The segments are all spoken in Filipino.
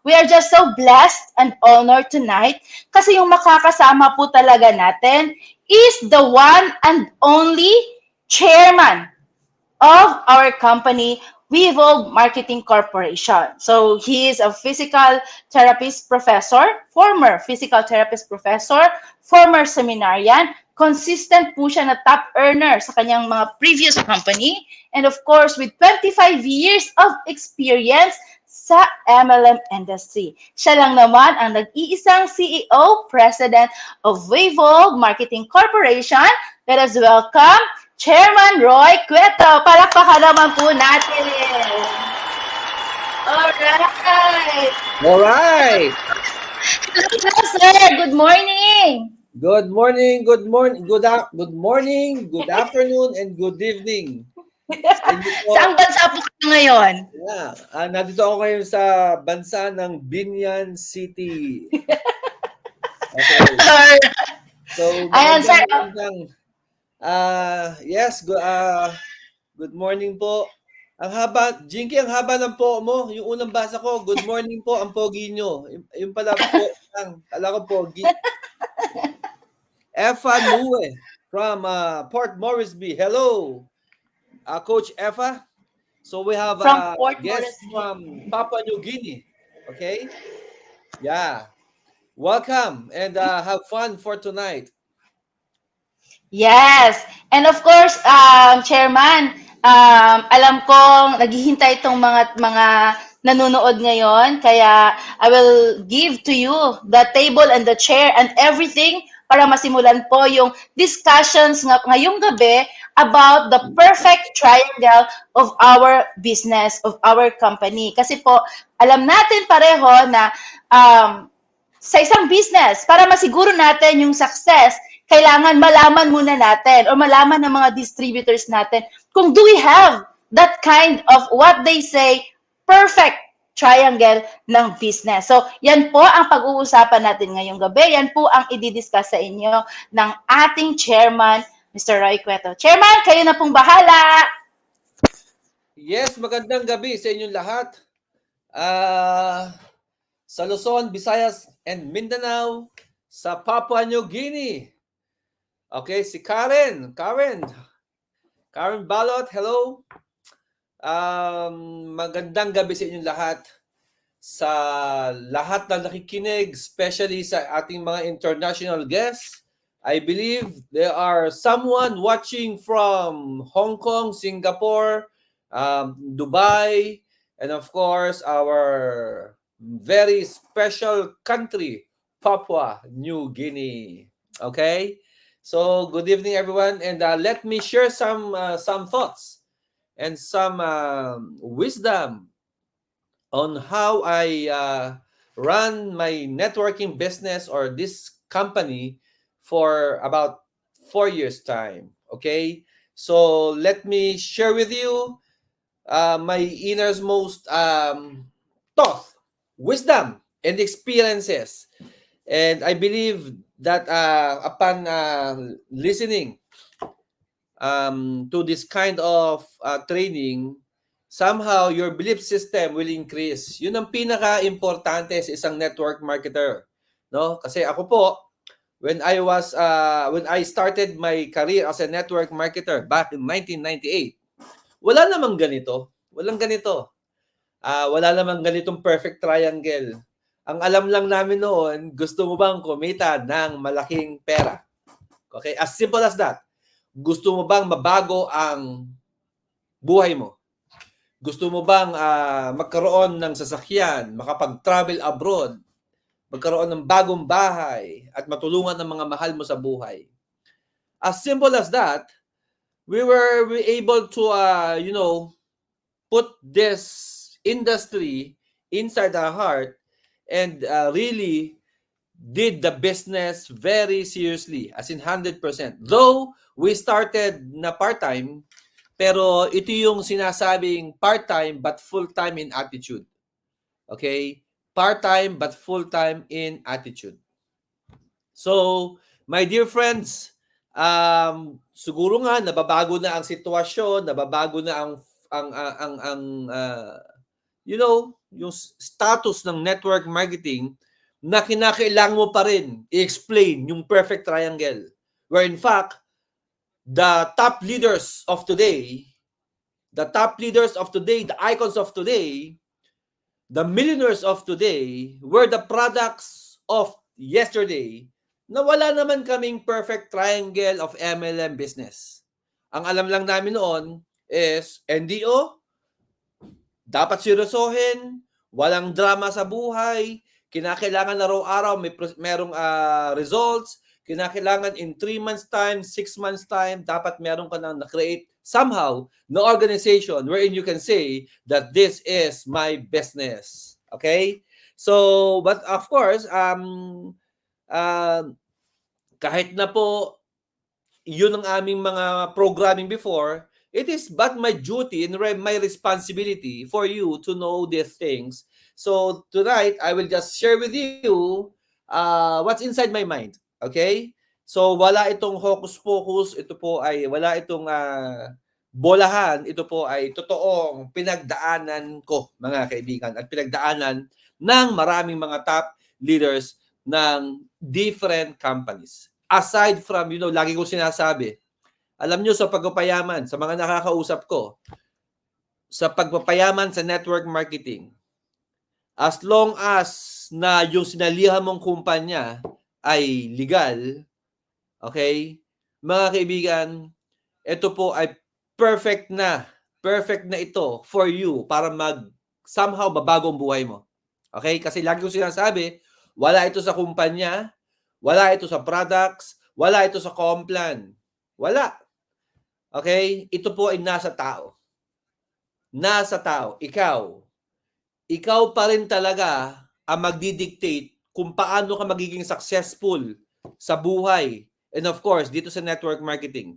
We are just so blessed and honored tonight kasi yung makakasama po talaga natin is the one and only chairman of our company, Weevolve Marketing Corporation. So he is a physical therapist professor, former physical therapist professor, former seminarian, consistent po siya na top earner sa kanyang mga previous company, and of course, with 25 years of experience sa MLM industry. Siya lang naman ang nag-iisang CEO, President of Weevolve Marketing Corporation. Let us welcome Chairman Roy Cueto. Palakpakan naman po natin. Alright. Alright. Hello, sir. Good morning. Good morning, good morning, good morning, good afternoon, and good evening. Saan bansa po kayo ngayon? Yeah, nandito ako ngayon sa bansa ng Binyan City. Okay. So, ayan, sir. yes, good morning po. Ang haba, Jinky, ang haba ng po mo. Yung unang basa ko, good morning po, ang pogi nyo. Yung pala po, kala ko pogi. Effa Nue from Port Moresby. Hello, Coach Effa. So we have a guest from Papua New Guinea. Okay? Yeah. Welcome and have fun for tonight. Yes. And of course, Chairman, alam kong naghihintay itong mga nanonood ngayon, kaya I will give to you the table and the chair and everything para masimulan po yung discussions ngayong gabi about the perfect triangle of our business, of our company. Kasi po, alam natin pareho na sa isang business, para masiguro natin yung success, kailangan malaman muna natin or malaman ng mga distributors natin kung do we have that kind of what they say perfect triangle ng business. So, yan po ang pag-uusapan natin ngayong gabi. Yan po ang i-discuss sa inyo ng ating chairman, Mr. Roy Cueto. Chairman, kayo na pong bahala. Yes, magandang gabi sa inyong lahat. Sa Luzon, Visayas, and Mindanao, sa Papua New Guinea. Okay, si Karen Balot, hello. Magandang gabi sa inyong lahat. Sa lahat na nakikinig, especially sa ating mga international guests. I believe there are someone watching from Hong Kong, Singapore, Dubai, and of course, our very special country, Papua New Guinea. Okay? So, good evening, everyone. And let me share some thoughts and some wisdom on how I run my networking business or this company for about 4 years' time. Okay? So, let me share with you my innermost thought, wisdom, and experiences. And I believe that upon listening to this kind of training, somehow your belief system will increase. Yun ang pinaka-importante sa isang network marketer. No? Kasi ako po, when I started my career as a network marketer back in 1998, wala namang ganito. Walang ganito. Wala namang ganitong perfect triangle. Ang alam lang namin noon, gusto mo bang kumita ng malaking pera? Okay? As simple as that. Gusto mo bang mabago ang buhay mo? Gusto mo bang magkaroon ng sasakyan, makapag-travel abroad, magkaroon ng bagong bahay, at matulungan ng mga mahal mo sa buhay? As simple as that, we were able to, put this industry inside our heart and really did the business very seriously, as in 100%. Though we started na part-time, pero ito yung sinasabing part-time but full-time in attitude. Okay? Part-time but full-time in attitude. So, my dear friends, siguro nga nababago na ang sitwasyon, nababago na ang yung status ng network marketing na kinakailangan mo pa rin i-explain yung perfect triangle. Where in fact, the top leaders of today, the icons of today, the millionaires of today were the products of yesterday na wala naman kaming perfect triangle of MLM business. Ang alam lang namin noon is NDO, dapat seryosohin, walang drama sa buhay, kinakailangan araw-araw merong results, kinakailangan in 3 months time, 6 months time, dapat meron ka nang na-create somehow na organization wherein you can say that this is my business. Okay? So, but of course, kahit na po yun ang aming mga programming before, it is but my duty and my responsibility for you to know these things. So tonight, I will just share with you what's inside my mind. Okay? So wala itong hocus-pocus, ito po ay wala itong bolahan, ito po ay totoong pinagdaanan ko, mga kaibigan, at pinagdaanan ng maraming mga top leaders ng different companies. Aside from, lagi kong sinasabi, alam nyo sa pagpapayaman, sa mga nakakausap ko, sa pagpapayaman sa network marketing, as long as na yung sinalihan mong kumpanya ay legal, okay, mga kaibigan, ito po ay perfect na ito for you para somehow mabago ang buhay mo. Okay? Kasi lagi kong sinasabi, wala ito sa kumpanya, wala ito sa products, wala ito sa complan. Wala. Okay? Ito po ay nasa tao. Nasa tao. Ikaw pa rin talaga ang magdidictate kung paano ka magiging successful sa buhay. And of course, dito sa network marketing.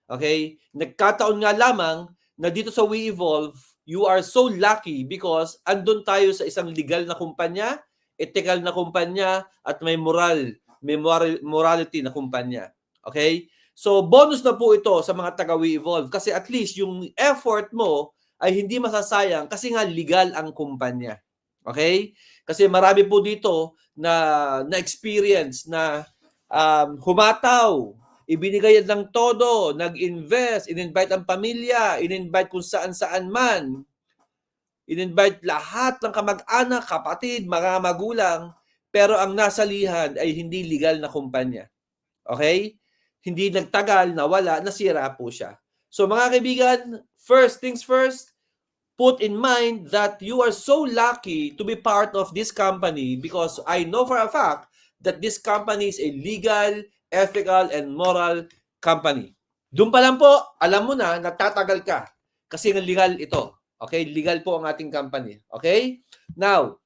Okay? Nagkataon nga lamang na dito sa WeEvolve, you are so lucky because andun tayo sa isang legal na kumpanya, ethical na kumpanya, at may morality na kumpanya. Okay? So, bonus na po ito sa mga taga WeEvolve kasi at least yung effort mo ay hindi masasayang kasi nga legal ang kumpanya. Okay? Kasi marami po dito na experience na humataw, ibinigay ng todo, nag-invest, in-invite ang pamilya, in-invite kung saan-saan man, in-invite lahat ng kamag-anak, kapatid, mga magulang, pero ang nasalihan ay hindi legal na kumpanya. Okay? Hindi nagtagal, nawala, nasira po siya. So mga kaibigan, first things first, put in mind that you are so lucky to be part of this company because I know for a fact that this company is a legal, ethical, and moral company. Doon pa lang po, alam mo na, natatagal ka. Kasi legal ito. Okay? Legal po ang ating company. Okay? Now,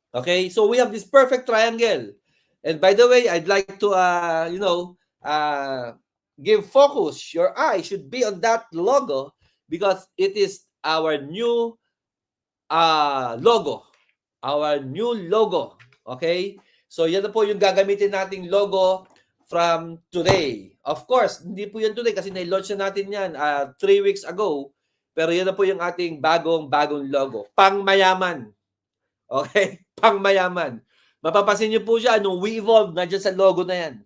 okay? So we have this perfect triangle. And by the way, I'd like to, give focus. Your eye should be on that logo because it is our new logo. Our new logo. Okay? So yan na po yung gagamitin nating logo from today. Of course, hindi po yan today kasi na-launch na natin yan 3 weeks ago. Pero yan na po yung ating bagong logo. Pangmayaman. Okay? Pangmayaman. Mapapansin niyo po dyan, nung WeEvolve, nandiyan sa logo na yan.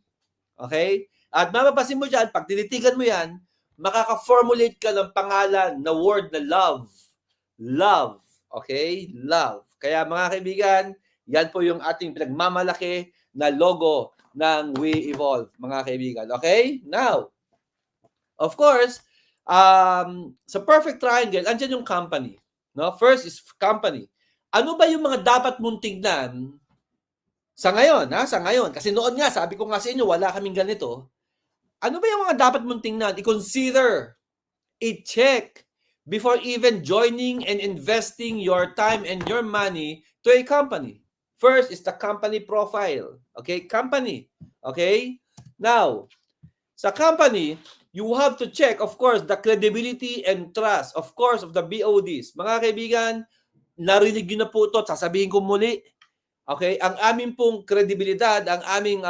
Okay? At mapapansin mo dyan, pag tinitigan mo yan, makaka-formulate ka ng pangalan na word na love. Love. Okay? Love. Kaya mga kaibigan, yan po yung ating pinagmamalaki na logo ng WeEvolve, mga kaibigan. Okay? Now, of course, sa Perfect Triangle, andyan yung company. No? First is company. Ano ba yung mga dapat mong tignan sa ngayon? Sa ngayon. Kasi noon nga, sabi ko nga sa inyo, wala kaming ganito. Ano ba yung mga dapat mong tingnan? I-consider, i-check before even joining and investing your time and your money to a company. First is the company profile. Okay? Company. Okay? Now, sa company, you have to check, of course, the credibility and trust, of course, of the BODs. Mga kaibigan, narinig nyo na po ito, sasabihin ko muli. Okay? Ang aming pong kredibilidad, ang aming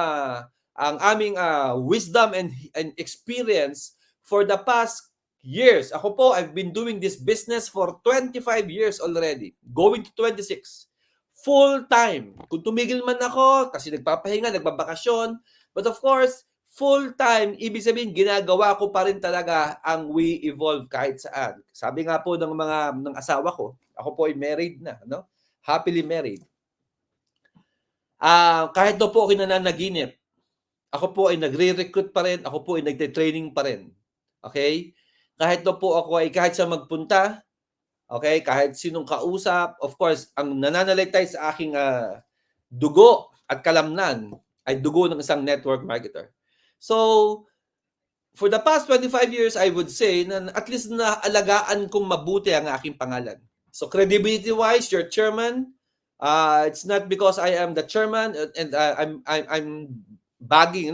wisdom and experience for the past years. Ako po, I've been doing this business for 25 years already. Going to 26. Full time. Kung tumigil man ako, kasi nagpapahinga, nagbabakasyon. But of course, full time, ibig sabihin, ginagawa ko pa rin talaga ang We Evolve kahit saan. Sabi nga po ng asawa ko, ako po ay married na, no? Happily married. Kahit daw po ako nananaginip, ako po ay nagre-recruit pa rin, ako po ay nagte-training pa rin. Okay? Kahit daw po ako ay kahit sa magpunta, okay, kahit sinong kausap, of course, ang nananaligtay sa aking dugo at kalamnan ay dugo ng isang network marketer. So, for the past 25 years, I would say na at least naalagaan kong mabuti ang aking pangalan. So, credibility-wise, your chairman, it's not because I am the chairman and I'm bragging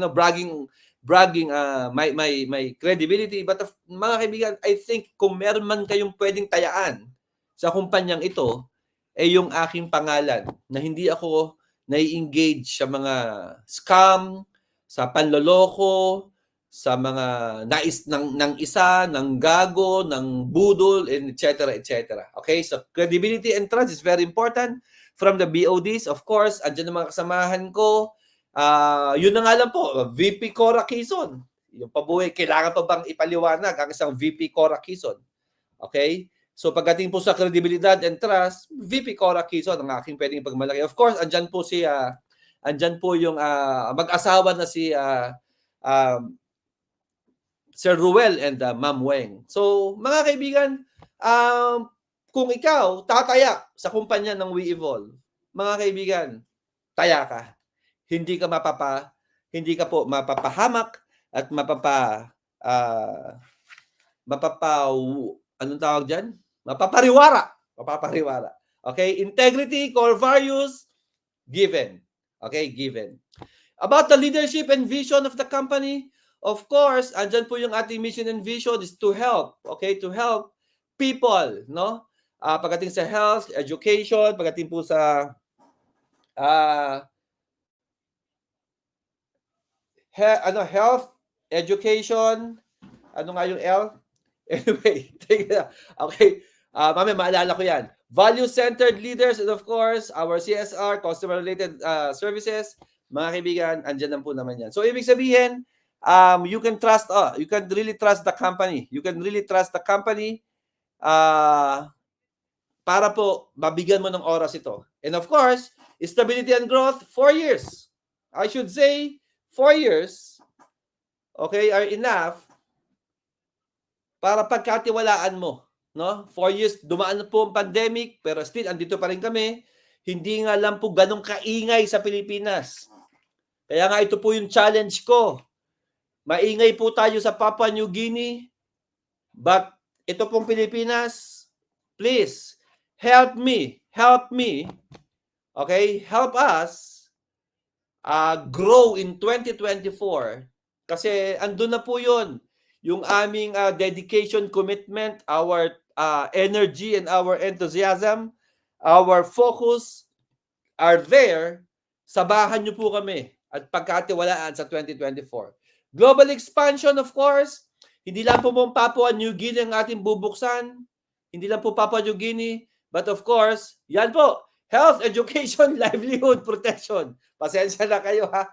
my credibility, but mga kaibigan, I think kung meron man kayong pwedeng tayaan sa kumpanyang ito, ay yung aking pangalan, na hindi ako nai-engage sa mga scam, sa panloloko, sa mga nais ng isa, ng gago, ng budol, and etc. Okay, so credibility and trust is very important from the BODs. Of course, andyan ang mga kasamahan ko. Yun na nga lang po, VP Cora Quezon. Yung pabuhay, kailangan pa bang ipaliwanag ang isang VP Cora Quezon? Okay? So pagdating po sa credibility and trust, VP Cora Quezon ang aking pwedeng pagmalaki. Of course, andyan po yung mag-asawa na si Sir Ruel and Ma'am Weng. So, mga kaibigan, kung ikaw tataya sa kumpanya ng We Evolve, mga kaibigan, taya ka. Hindi ka po mapapahamak at anong tawag diyan? Mapapariwara. Okay? Integrity, core values, given. Okay? Given. About the leadership and vision of the company, of course, andyan po yung ating mission and vision is to help. Okay? To help people, no? Pagdating sa health, education, pagdating po sa health, education, ano nga yung L? Anyway, okay. Mamaya maalala ko yan. Value-centered leaders and of course, our CSR, customer-related services. Mga kaibigan, andyan lang po naman yan. So, ibig sabihin, you can really trust the company. You can really trust the company para po mabigyan mo ng oras ito. And of course, stability and growth, 4 years. I should say, 4 years, okay, are enough para pagkatiwalaan mo. No? 4 years, dumaan na po ang pandemic, pero still, andito pa rin kami. Hindi nga lang po ganong kaingay sa Pilipinas. Kaya nga ito po yung challenge ko. Maingay po tayo sa Papua New Guinea, but ito pong Pilipinas, please, help me, okay, help us grow in 2024 kasi andun na po yun, yung aming dedication, commitment, our energy and our enthusiasm, our focus are there. Sabahan nyo po kami at pagkatiwalaan sa 2024. Global expansion, of course, hindi lang po Papua New Guinea ang ating bubuksan, hindi lang po Papua New Guinea, but of course, yan po, health, education, livelihood, protection. Pasensya na kayo ha.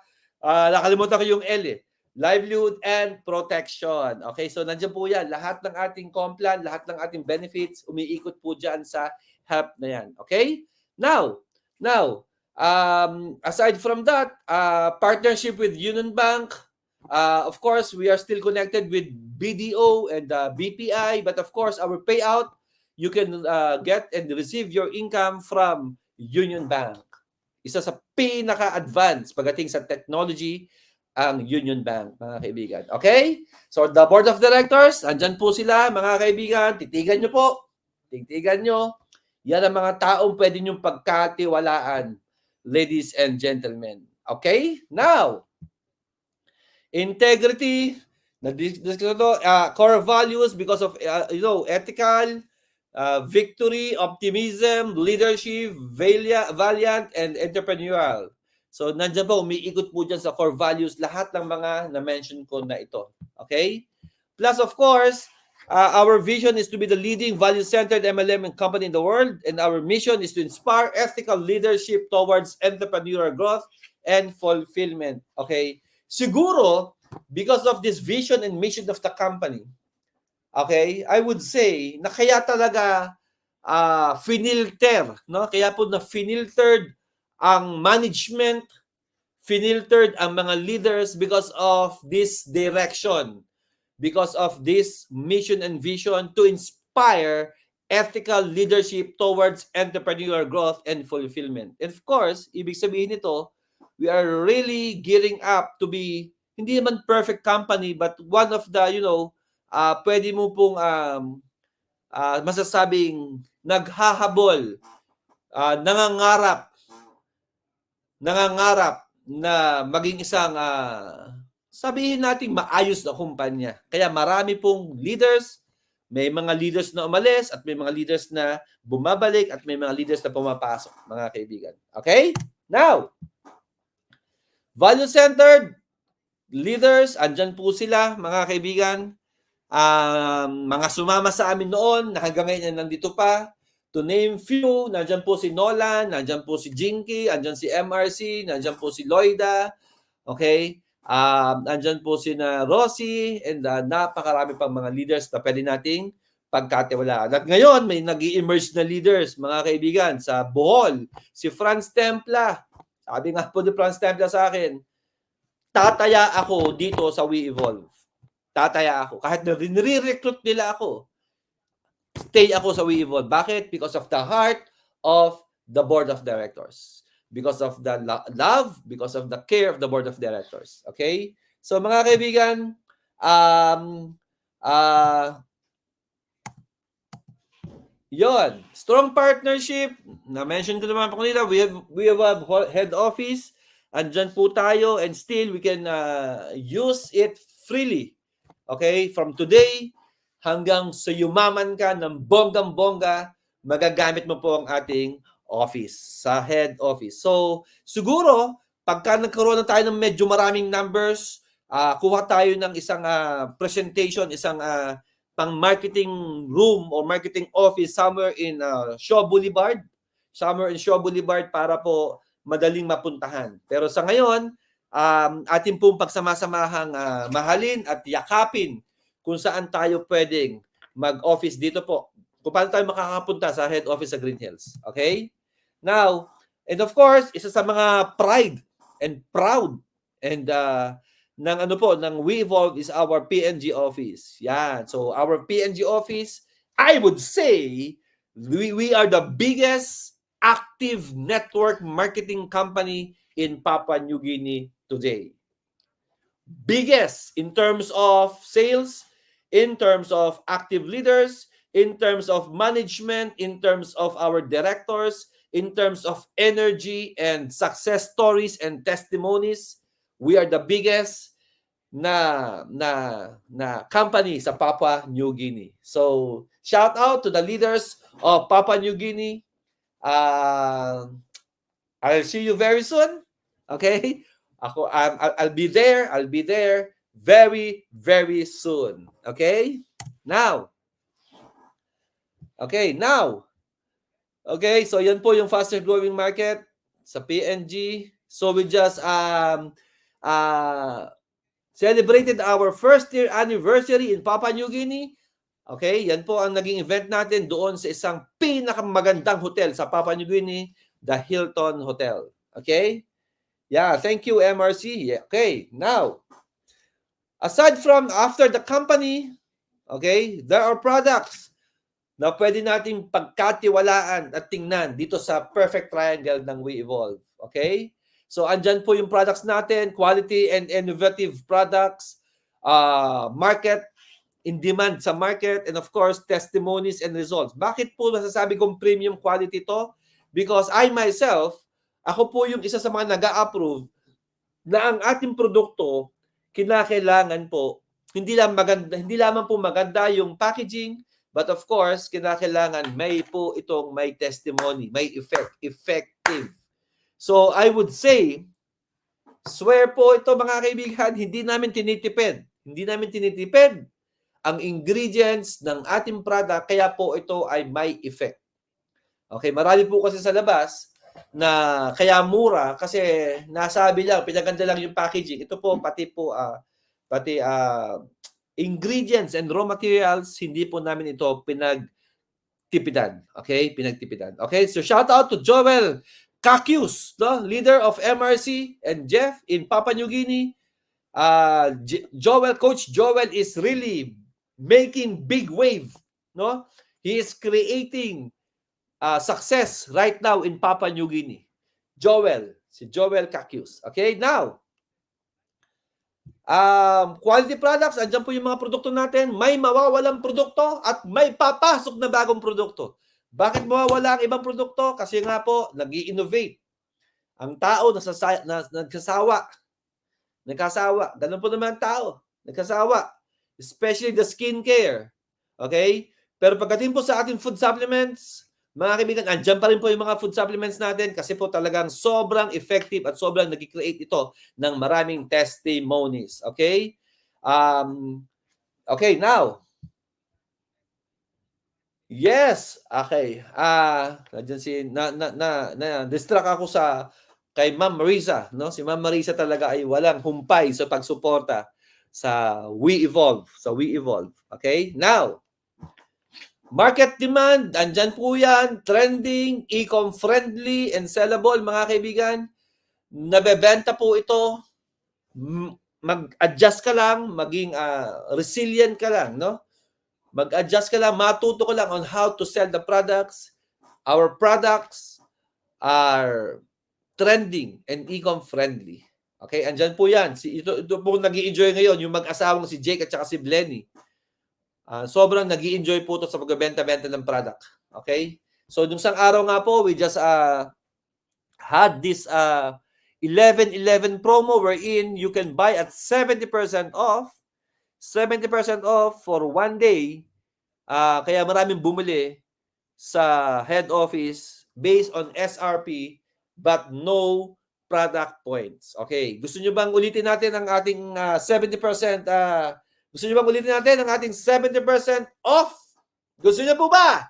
Nakalimutan ko yung L eh. Livelihood and protection. Okay, so nandiyan po yan. Lahat ng ating complan, lahat ng ating benefits, umiikot po dyan sa help na yan. Okay? Now, aside from that, partnership with Union Bank, of course, we are still connected with BDO and BPI, but of course, our payout, you can get and receive your income from Union Bank. Isa sa pinaka-advanced pagdating sa technology ang Union Bank, mga kaibigan. Okay? So, the board of directors, andyan po sila, mga kaibigan. Titigan nyo po. Titigan nyo. Yan ang mga taong pwede nyong pagkatiwalaan, ladies and gentlemen. Okay? Now, integrity, core values because of, ethical, victory, optimism, leadership, valiant, and entrepreneurial. So, nandiyan po, umiikot po dyan sa core values lahat ng mga na-mention ko na ito. Okay? Plus, of course, Our vision is to be the leading value-centered MLM company in the world, and our mission is to inspire ethical leadership towards entrepreneurial growth and fulfillment. Okay? Siguro, because of this vision and mission of the company, okay, I would say na kaya talaga finilter, no? Kaya po na finiltered ang management, finiltered ang mga leaders because of this direction, because of this mission and vision to inspire ethical leadership towards entrepreneurial growth and fulfillment. And of course, ibig sabihin nito, we are really gearing up to be hindi naman perfect company but one of the, pwede mo pong masasabing naghahabol, nangangarap na maging isang sabihin natin maayos na kumpanya. Kaya marami pong leaders, may mga leaders na umalis at may mga leaders na bumabalik at may mga leaders na pumapasok, mga kaibigan. Okay? Now, value-centered leaders, andyan po sila, mga kaibigan. Mga sumama sa amin noon, na hanggang ngayon nandito pa. To name few, nandyan po si Nolan, nandyan po si Jinky, nandyan si MRC, nandyan po si Loida, okay? Nandyan po si Rosie, and napakarami pang mga leaders na pwede nating pagkatiwalaan. At ngayon, may nag-i-emerge na leaders, mga kaibigan, sa Bohol, si Franz Templa. Sabi nga po ni Franz Templa sa akin, tataya ako dito sa We Evolve. Tataya ako. Kahit nire-recruit nila ako, stay ako sa We Evolve. Bakit? Because of the heart of the board of directors. Because of the love, because of the care of the board of directors. Okay? So mga kaibigan, yon, strong partnership. Na-mention ko naman po kanina, we have a head office. Andyan po tayo and still we can use it freely. Okay? From today hanggang sa yumaman ka ng bonggang-bongga, magagamit mo po ang ating office, sa head office. So, siguro, pagka nagkaroon na tayo ng medyo maraming numbers, kuha tayo ng isang presentation, isang pang-marketing room or marketing office somewhere in Shaw Boulevard. Somewhere in Shaw Boulevard para po madaling mapuntahan. Pero sa ngayon, atin pong pagsamasamahan mahalin at yakapin kung saan tayo pwedeng mag-office dito po. Kung paano tayo makakapunta sa head office sa Green Hills. Okay? Now, and of course, isa sa mga pride and proud and ng We Evolve is our PNG office. Yan. So, our PNG office, I would say, we are the biggest active network marketing company in Papua New Guinea today. Biggest in terms of sales, in terms of active leaders, in terms of management, in terms of our directors, in terms of energy and success stories and testimonies. We are the biggest na company sa Papua New Guinea. So, shout out to the leaders of Papua New Guinea. I'll see you very soon. Okay? I'll be there. I'll be there very, very soon. Okay? Now. Okay, so yan po yung faster growing market sa PNG. So we just celebrated our first year anniversary in Papua New Guinea. Okay, yan po ang naging event natin doon sa isang pinakamagandang hotel sa Papua New Guinea, the Hilton Hotel. Okay? Yeah, thank you MRC. Yeah, okay, now, aside from after the company, okay, there are products na pwede nating pagkatiwalaan at tingnan dito sa perfect triangle ng We Evolve. Okay? So, andyan po yung products natin, quality and innovative products, market, in demand sa market, and of course, testimonies and results. Bakit po masasabi kong premium quality to? Because I myself, ako po yung isa sa mga nag-a-approve na ang ating produkto, kinakailangan po, hindi lamang po maganda yung packaging, but of course, kinakailangan may testimony, may effective. So I would say, swear po ito mga kaibigan, hindi namin tinitipid. ang ingredients ng ating product, kaya po ito ay may effect. Okay, marami po kasi sa labas na kaya mura kasi nasabi lang, pinaganda lang yung packaging. Ito po pati ingredients and raw materials, hindi po namin ito pinagtipidan. Okay, pinagtipidan. Okay, so shout out to Joel Kakius, no? Leader of MRC, and Jeff in Papua New Guinea. Coach Joel is really making big wave, no? He is creating success right now in Papua New Guinea. Si Joel Kakius. Okay, now, quality products, andyan po yung mga produkto natin. May mawawalang produkto at may papasok na bagong produkto. Bakit mawawala ang ibang produkto? Kasi nga po, nag-i-innovate. Ang tao nagsasawa. Ganun po naman ang tao. Nagsasawa. Especially the skincare. Okay? Pero pagdating po sa ating food supplements, mga kaibigan, andyan pa rin po yung mga food supplements natin kasi po talagang sobrang effective at sobrang nag-create ito ng maraming testimonies. Okay? Okay, now. Yes. Okay. Distract ako kay Ma'am Marisa, no? Si Ma'am Marisa talaga ay walang humpay sa pagsuporta sa We Evolve. Okay? Now, market demand, andyan po yan, trending, e-com friendly, and sellable, mga kaibigan. Nabebenta po ito. Mag-adjust ka lang, maging resilient ka lang, no? Mag-adjust ka lang, matuto ka lang on how to sell the products. Our products are trending and e-com friendly. Okay, andyan po yan. Ito po nag-i-enjoy ngayon, yung mag-asawang si Jake at saka si Blenny. Sobrang nag-i-enjoy po ito sa pagbebenta-benta ng product. Okay? So, nung isang araw nga po, we just had this 11-11 promo wherein you can buy at 70% off. 70% off for one day. Kaya maraming bumili sa head office based on SRP but no product points. Okay. Gusto nyo bang ulitin natin ang ating 70%? Gusto nyo bang ulitin natin ang ating 70% off? Gusto nyo po ba?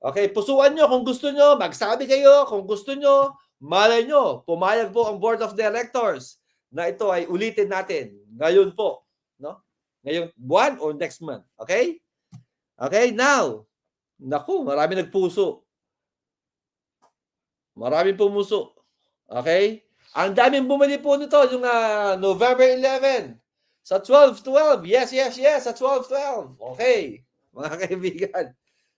Okay, pusuan nyo kung gusto nyo. Magsabi kayo kung gusto nyo. Malay nyo, pumayag po ang Board of Directors na ito ay ulitin natin ngayon po. No? Ngayong buwan or next month. Okay? Okay, now. Naku, marami nagpuso. Maraming pumuso. Okay? Ang daming bumili po nito yung November 11. Sa 12-12. Yes. Sa 12-12. Okay. Mga kaibigan.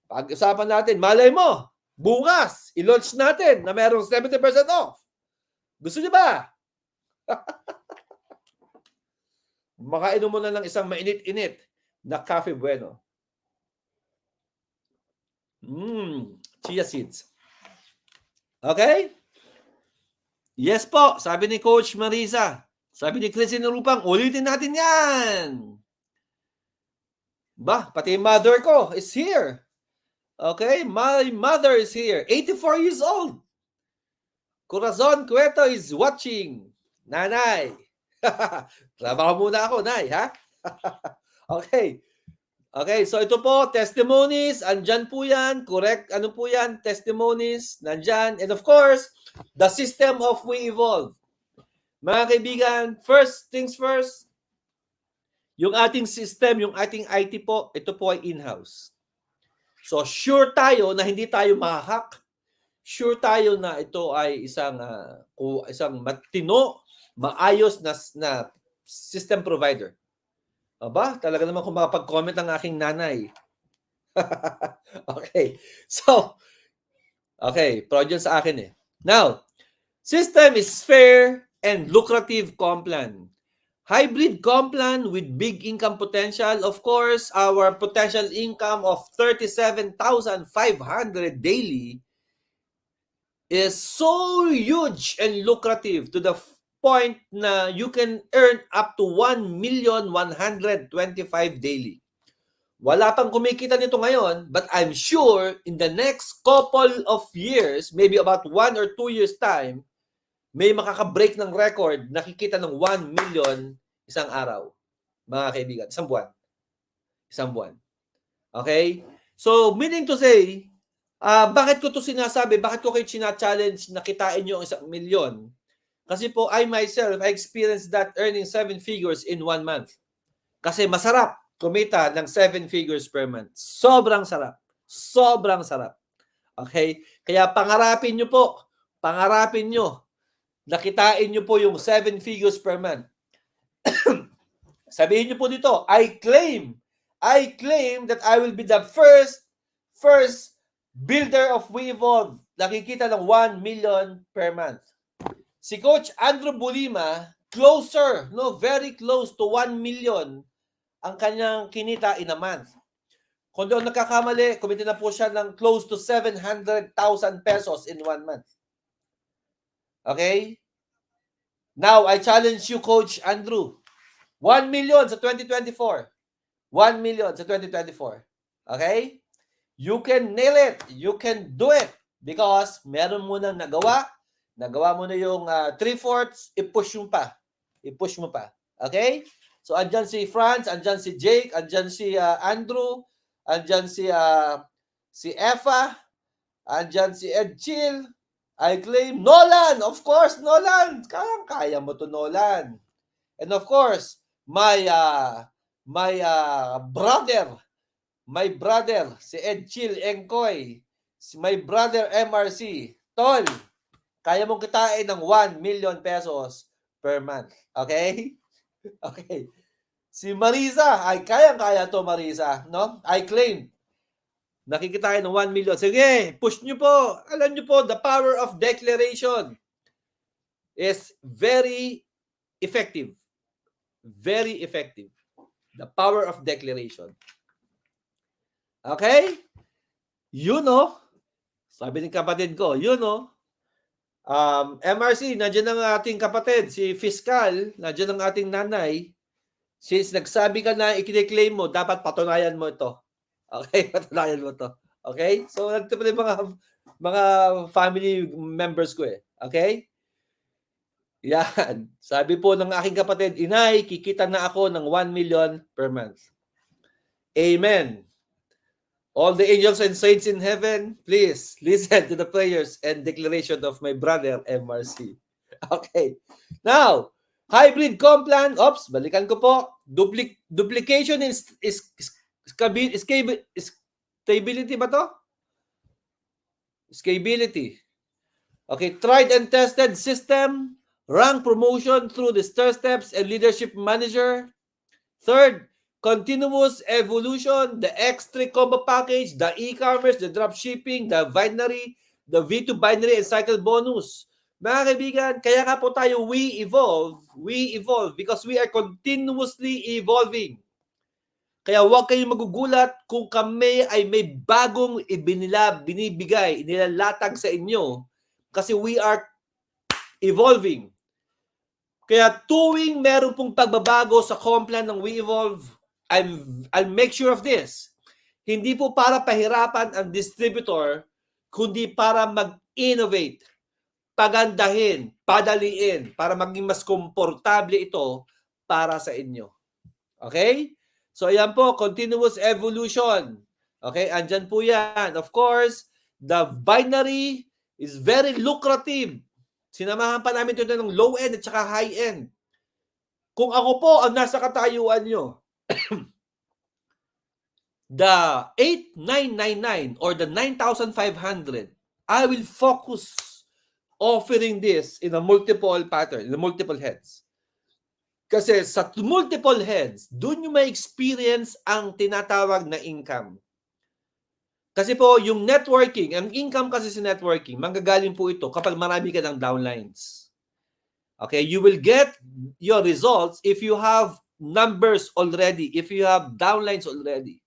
Pag-usapan natin. Malay mo. Bukas. I-launch natin na mayroong 70% off. Gusto niyo ba? Makainom mo na lang isang mainit-init na Cafe Bueno. Chia seeds. Okay? Yes po. Sabi ni Coach Marisa. Sabi ni Christine Rupang, ulitin natin yan. Pati mother ko is here. Okay? My mother is here. 84 years old. Corazon Cueto is watching. Nanay. Trabaho muna ako, Nay, ha? Okay. Okay, so ito po, testimonies. Andyan po yan. Correct. Ano po yan? Testimonies. Nandyan. And of course, the system of We Evolve. Mga kaibigan, first things first, yung ating system, yung ating IT po, ito po ay in-house. So, sure tayo na hindi tayo ma-hack. Sure tayo na ito ay isang matino, maayos na system provider. Aba, talaga naman kung makapag-comment ang aking nanay. Okay. So, okay, project sa akin eh. Now, system is fair and lucrative comp plan. Hybrid comp plan with big income potential. Of course, our potential income of 37,500 daily is so huge and lucrative to the point na you can earn up to 1,125,000 daily. Wala pang kumikita nito ngayon, but I'm sure in the next couple of years, maybe about 1 or 2 years time, may makaka-break ng record, nakikita ng 1 million isang araw, mga kaibigan, isang buwan. Isang buwan. Okay? So, meaning to say, bakit ko to sinasabi? Bakit ko kayo china-challenge na kitain nyo ang 1,000,000? Kasi po, I myself, I experienced that earning 7 figures in 1 month. Kasi masarap kumita ng 7 figures per month. Sobrang sarap. Sobrang sarap. Okay? Kaya pangarapin nyo po, pangarapin nyo, nakitain nyo po yung 7 figures per month. Sabihin nyo po dito, I claim that I will be the first builder of WeEvolve. Nakikita ng 1 million per month. Si Coach Andrew Bulima, closer, no, very close to 1 million ang kanyang kinita in a month. Kung doon nagkakamali, kumita na po siya ng close to 700,000 pesos in 1 month. Okay? Now, I challenge you, Coach Andrew. 1 million sa 2024. 1 million sa 2024. Okay? You can nail it. You can do it. Because meron mo nang nagawa. Nagawa mo na yung 3/4, i-push mo pa. I-push mo pa. Okay? So, andyan si Franz, andyan si Jake, andyan si Andrew, andyan si Effa, andyan si Ed Chill. I claim Nolan. Of course, Nolan. Kaya mo to, Nolan. And of course, my brother, si Ed Chill Engkoy, my brother MRC, Tol, kaya mong kitain ng 1 million pesos per month. Okay? Okay. Si Marisa, ay kaya to, Marisa, no? I claim, nakikitain ng 1 million. Sige, push nyo po. Alam nyo po, the power of declaration is very effective. Very effective. The power of declaration. Okay? You know, sabi ng kapatid ko, you know, MRC, nandiyan ang ating kapatid, si Fiscal, nandiyan ang ating nanay. Since nagsabi ka na i-claim mo, dapat patunayan mo ito. Okay? Patunayan mo ito. Okay? So, ito pa yung mga family members ko eh. Okay? Yan. Sabi po ng aking kapatid, Inay, kikita na ako ng 1 million per month. Amen. All the angels and saints in heaven, please listen to the prayers and declaration of my brother, MRC. Okay. Now, hybrid comp plan. Oops, balikan ko po. Duplication is stability ba to? Scalability. Okay, tried and tested system. Rank promotion through the steps and leadership manager. Third, continuous evolution, the X3 combo package, the e-commerce, the dropshipping, the binary, the V2 binary and cycle bonus. Mga kaibigan, kaya nga po tayo we evolve because we are continuously evolving. Kaya huwag kayong magugulat kung kami ay may bagong binibigay, inilalatag sa inyo kasi we are evolving. Kaya tuwing meron pong pagbabago sa complan ng WeEvolve, I'll make sure of this. Hindi po para pahirapan ang distributor, kundi para mag-innovate, pagandahin, padaliin, para maging mas komportable ito para sa inyo. Okay? So, ayan po, continuous evolution. Okay? Andyan po yan. Of course, the binary is very lucrative. Sinamahan pa namin ito ng low end at saka high end. Kung ako po ang nasa katayuan nyo, the 8,999 or the 9,500, I will focus offering this in a multiple pattern, in a multiple heads. Kasi sa multiple heads, doon nyo may experience ang tinatawag na income. Kasi po, yung networking, ang income kasi sa networking, manggagaling po ito kapag marami ka ng downlines. Okay, you will get your results if you have numbers already, if you have downlines already.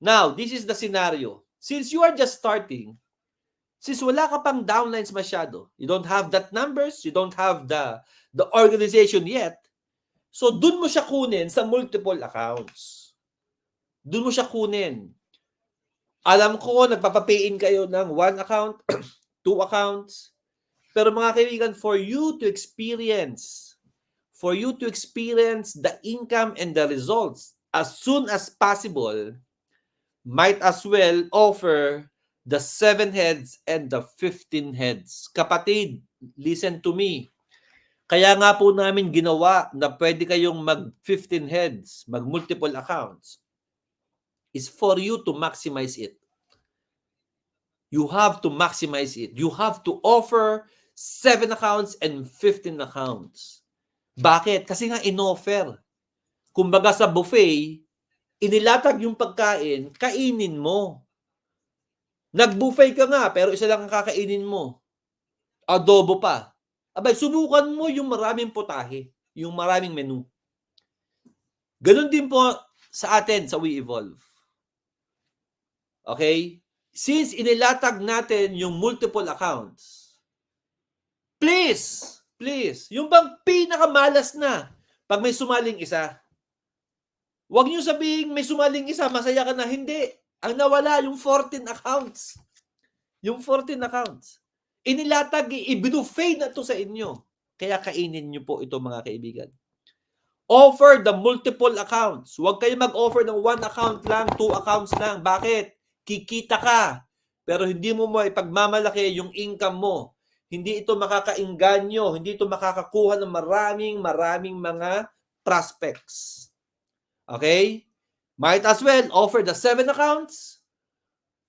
Now, this is the scenario. Since you are just starting, since wala ka pang downlines masyado, you don't have that numbers, you don't have the organization yet, so dun mo siya kunin sa multiple accounts. Dun mo siya kunin. Alam ko, nagpapapayin kayo ng 1 account, 2 accounts. Pero mga kaibigan, for you to experience the income and the results as soon as possible, might as well offer the 7 heads and the 15 heads. Kapatid, listen to me. Kaya nga po namin ginawa na pwede kayong mag-15 heads, mag-multiple accounts, is for you to maximize it. You have to maximize it. You have to offer 7 accounts and 15 accounts. Bakit? Kasi nga in-offer. Kumbaga sa buffet, inilatag yung pagkain, kainin mo. Nag-buffet ka nga, pero isa lang ang kakainin mo. Adobo pa. Abay, subukan mo yung maraming putahe, yung maraming menu. Ganon din po sa atin sa We Evolve. Okay? Since inilatag natin yung multiple accounts, please, yung bang pinakamalas na pag may sumaling isa, huwag niyo sabihin may sumaling isa, masaya ka na. Hindi. Ang nawala, yung 14 accounts. Yung 14 accounts. Inilatag, i-buffet na to sa inyo. Kaya kainin niyo po ito, mga kaibigan. Offer the multiple accounts. Huwag kayo mag-offer ng 1 account lang, 2 accounts lang. Bakit? Kikita ka. Pero hindi mo ipagmamalaki yung income mo. Hindi ito makakainganyo. Hindi ito makakakuha ng maraming mga prospects. Okay? Might as well offer the 7 accounts.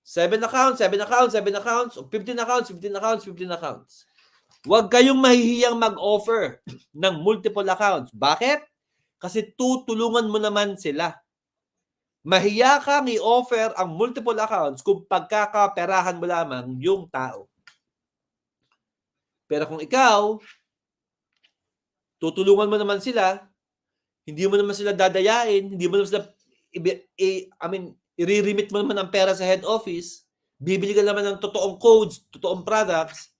7 accounts, 7 accounts, 7 accounts, 15 accounts, 15 accounts, 15 accounts. Huwag kayong mahihiyang mag-offer ng multiple accounts. Bakit? Kasi tutulungan mo naman sila. Mahiya kang i-offer ang multiple accounts kung pagkakaperahan mo lamang yung tao. Pero kung ikaw, tutulungan mo naman sila, hindi mo naman sila dadayain, hindi mo naman sila, i-remit mo naman ang pera sa head office, bibili ka naman ng totoong codes, totoong products,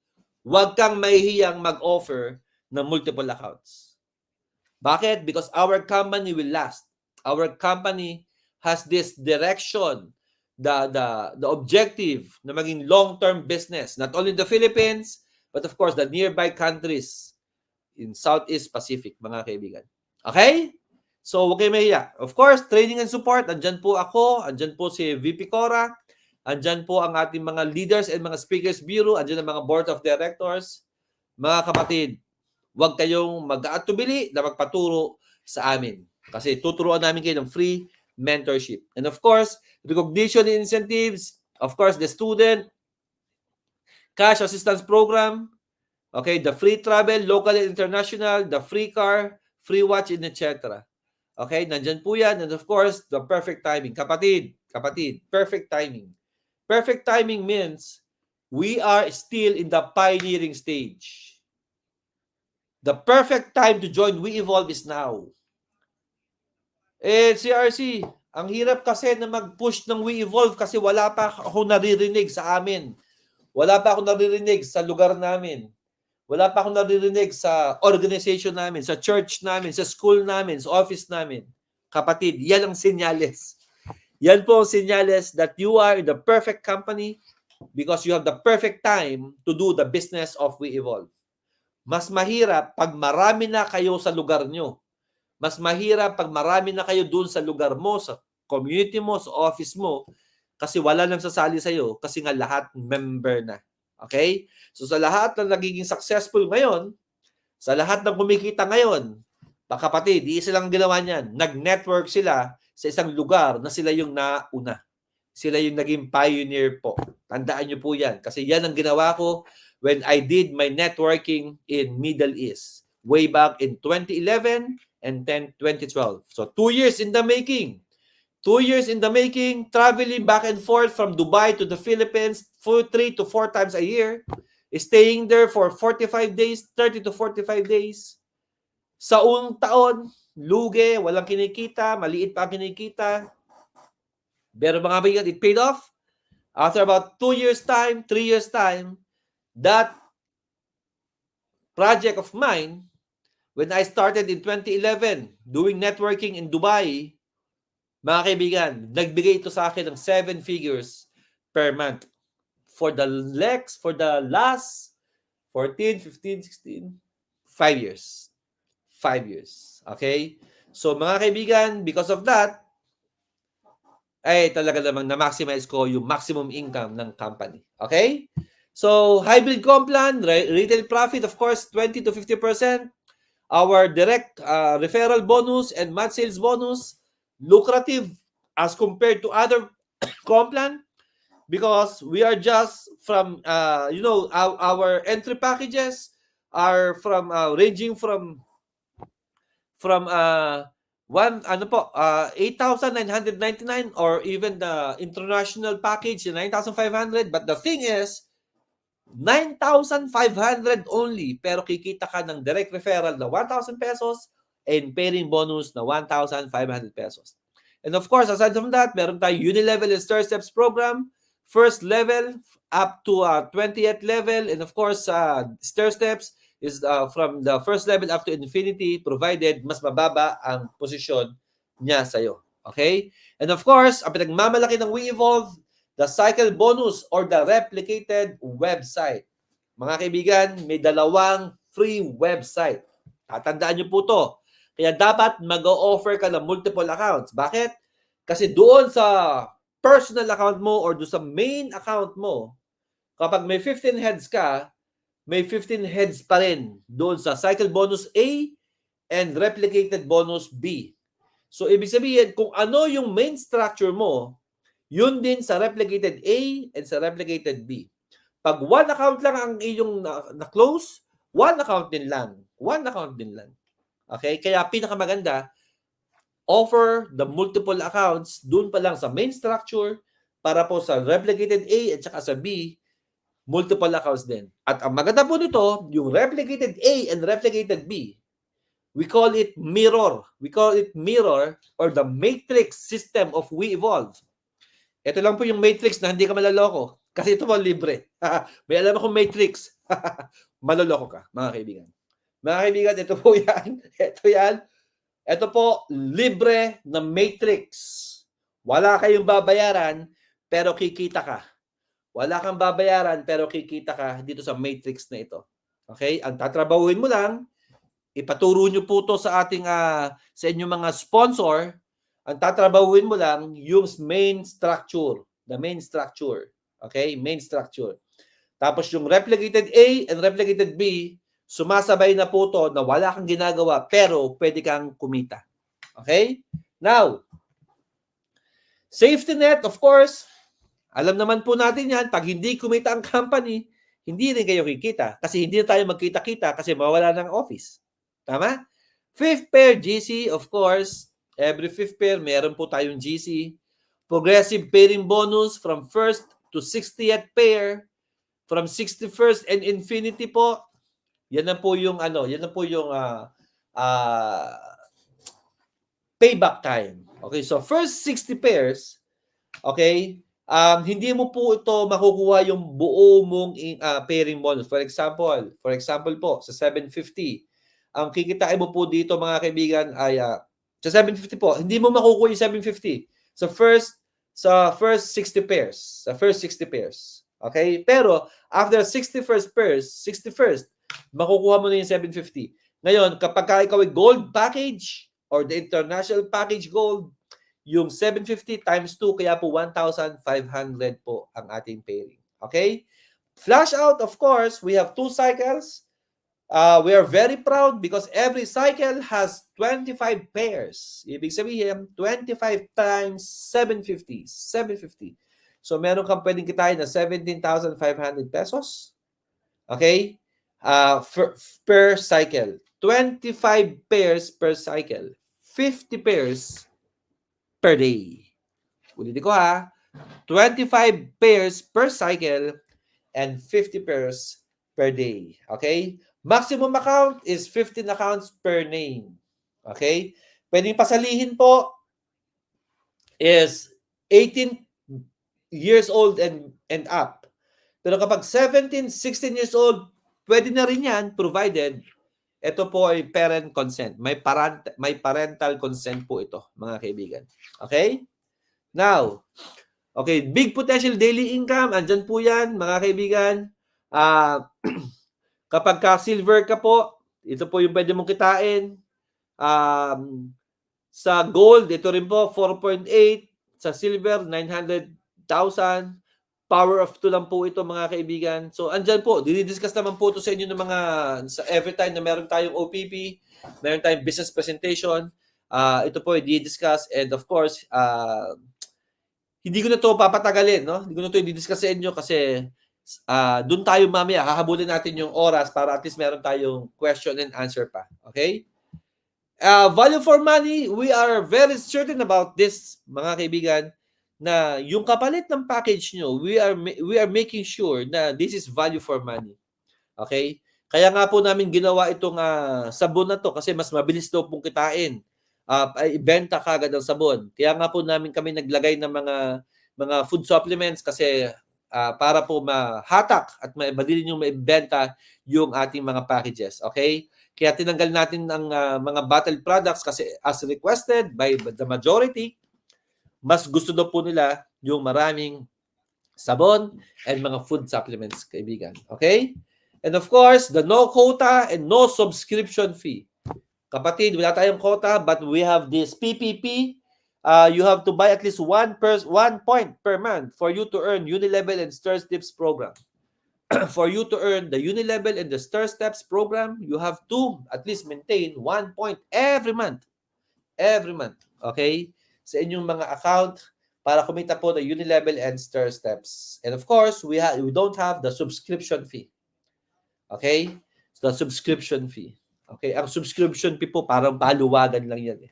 huwag kang mahihiyang mag-offer ng multiple accounts. Bakit? Because our company will last. Our company has this direction, the objective na maging long-term business, not only in the Philippines, but of course, the nearby countries in Southeast Pacific, mga kaibigan. Okay? So, huwag kayo mahiya. Of course, training and support, andyan po ako, andyan po si VP Cora, andyan po ang ating mga leaders and mga speakers bureau, andyan ang mga board of directors. Mga kapatid, huwag kayong mag-aatubili na magpaturo sa amin. Kasi tuturuan namin kayo ng free mentorship. And of course, recognition and incentives, of course, the student, cash assistance program, okay, the free travel, local and international, the free car, free watch, and etc. Okay, nandyan po yan. And of course, the perfect timing. Kapatid, perfect timing. Perfect timing means we are still in the pioneering stage. The perfect time to join We Evolve is now. CRC, ang hirap kasi na mag-push ng We Evolve kasi wala pa ako naririnig sa amin. Wala pa ako naririnig sa lugar namin. Wala pa akong naririnig sa organization namin, sa church namin, sa school namin, sa office namin. Kapatid, yan ang senyales. Yan po ang senyales that you are in the perfect company because you have the perfect time to do the business of We Evolve. Mas mahirap pag marami na kayo sa lugar nyo. Mas mahirap pag marami na kayo dun sa lugar mo, sa community mo, sa office mo, kasi wala nang sasali sa'yo kasi nga lahat member na. Okay? So sa lahat na nagiging successful ngayon, sa lahat ng kumikita ngayon, kapatid, iisa lang ginawa niyan. Nag-network sila sa isang lugar na sila yung nauna. Sila yung naging pioneer po. Tandaan niyo po yan. Kasi yan ang ginawa ko when I did my networking in Middle East. Way back in 2011 and then 2012. So 2 years in the making. 2 years in the making, traveling back and forth from Dubai to the Philippines 3 to 4 times a year, staying there for 45 days, 30 to 45 days. Sa unang taon, lugi, walang kinikita, maliit pa kinikita. Pero mga kaibigan, it paid off. After about 2 years time, 3 years time, that project of mine, when I started in 2011 doing networking in Dubai, mga kaibigan, nagbigay ito sa akin ng 7 figures per month for the last 14, 15, 16, 5 years. 5 years. Okay? So mga kaibigan, because of that, ay talaga namang na-maximize ko yung maximum income ng company. Okay? So, hybrid comp plan, retail profit, of course, 20 to 50%. Our direct referral bonus and match sales bonus, lucrative as compared to other comp plan because we are just from, our entry packages are from ranging from 8,999 or even the international package 9,500, but the thing is 9,500 only pero kikita ka ng direct referral na 1,000 pesos and pairing bonus na 1,500 pesos. And of course, aside from that, meron tayong unilevel and stair steps program, first level up to 20th level, and of course, stair steps is from the first level up to infinity, provided mas mababa ang posisyon niya sa'yo. Okay? And of course, ang pinagmamalaki ng WeEvolve, the cycle bonus or the replicated website. Mga kaibigan, may dalawang free website. Tatandaan niyo po to. Kaya dapat mag-o-offer ka ng multiple accounts. Bakit? Kasi doon sa personal account mo or doon sa main account mo, kapag may 15 heads ka, may 15 heads pa rin doon sa cycle bonus A and replicated bonus B. So, ibig sabihin, kung ano yung main structure mo, yun din sa replicated A and sa replicated B. Pag one account lang ang iyong na-close, one account din lang. One account din lang. Okay? Kaya pinakamaganda, offer the multiple accounts dun pa lang sa main structure para po sa replicated A at saka sa B, multiple accounts din. At ang maganda po nito, yung replicated A and replicated B, we call it mirror. We call it mirror or the matrix system of WeEvolve. Ito lang po yung matrix na hindi ka malaloko. Kasi ito po libre. May alam akong matrix. Maloloko ka, mga kaibigan. Mga kaibigan, ito po yan. Ito yan. Ito po, libre na matrix. Wala kayong babayaran, pero kikita ka. Wala kang babayaran, pero kikita ka dito sa matrix na ito. Okay? Ang tatrabahuin mo lang, ipaturo nyo po to sa ating, sa inyong mga sponsor. Ang tatrabahuin mo lang yung main structure. The main structure. Okay? Main structure. Tapos yung replicated A and replicated B, sumasabay na po to na wala kang ginagawa pero pwede kang kumita. Okay? Now, safety net, of course, alam naman po natin yan, pag hindi kumita ang company, hindi rin kayo kikita kasi hindi na tayo magkita-kita kasi mawala ng office. Tama? Fifth pair GC, of course, every fifth pair, meron po tayong GC. Progressive pairing bonus from first to 60th pair, from 61st and infinity po. Yan na po yung payback time. Okay, so first 60 pairs, okay, hindi mo po ito makukuha yung buo mong pairing bonus. For example po, sa 750, ang kikitain mo po dito mga kaibigan ay sa 750 po, hindi mo makukuha yung 750 sa first 60 pairs. Sa first 60 pairs. Okay? Pero after 61st, makukuha mo na yung 750. Ngayon, kapag ikaw ay gold package or the international package gold, yung 750 times 2, kaya po 1,500 po ang ating pairing. Okay? Flash out, of course, we have 2 cycles. We are very proud because every cycle has 25 pairs. Ibig sabihin, 25 times 750. 750. So, meron kang pwedeng kitain na 17,500 pesos. Okay? Per cycle. 25 pairs per cycle. 50 pairs per day. Ulitin ko ha. 25 pairs per cycle and 50 pairs per day. Okay? Maximum account is 15 accounts per name. Okay? Pwedeng pasalihin po is 18 years old and up. Pero kapag 17, 16 years old, pwede na rin yan provided ito po ay parent consent. May parental consent po ito, mga kaibigan. Okay? Now, okay, big potential daily income, andyan po yan, mga kaibigan. Kapag ka-silver ka po, ito po yung pwede mong kitain. Sa gold, ito rin po, 4.8. Sa silver, 900,000. Power of 2 lang po ito, mga kaibigan. So, andyan po. Dinidiscuss naman po ito sa inyo ng mga, every time na meron tayong OPP, meron tayong business presentation, ito po i-discuss. And of course, hindi ko na ito papatagalin, no? Hindi ko na ito i-discuss sa inyo kasi doon tayo mamaya, hahabulin natin yung oras para at least meron tayong question and answer pa. Okay? Value for money, we are very certain about this, mga kaibigan, na yung kapalit ng package nyo, we are making sure na this is value for money. Okay? Kaya nga po namin ginawa itong sabon na to kasi mas mabilis daw pong kitain. Ibenta kagad ang sabon. Kaya nga po kami naglagay ng mga food supplements kasi para po mahatak at madali nyo maibenta yung ating mga packages. Okay? Kaya tinanggal natin ang mga bottled products kasi as requested by the majority, mas gusto daw po nila yung maraming sabon and mga food supplements, kaibigan. Okay? And of course, the no quota and no subscription fee. Kapatid, wala tayong quota but we have this PPP. You have to buy at least 1 point per month for you to earn Unilevel and Stir Steps program. For you to earn the Unilevel and the Stir Steps program, you have to at least maintain 1 point every month. Every month. Okay? Sa inyong mga account para kumita po the Unilevel and Stir Steps. And of course, we don't have the subscription fee. Okay? So the subscription fee. Okay? Ang subscription fee po parang paluwagan lang yan.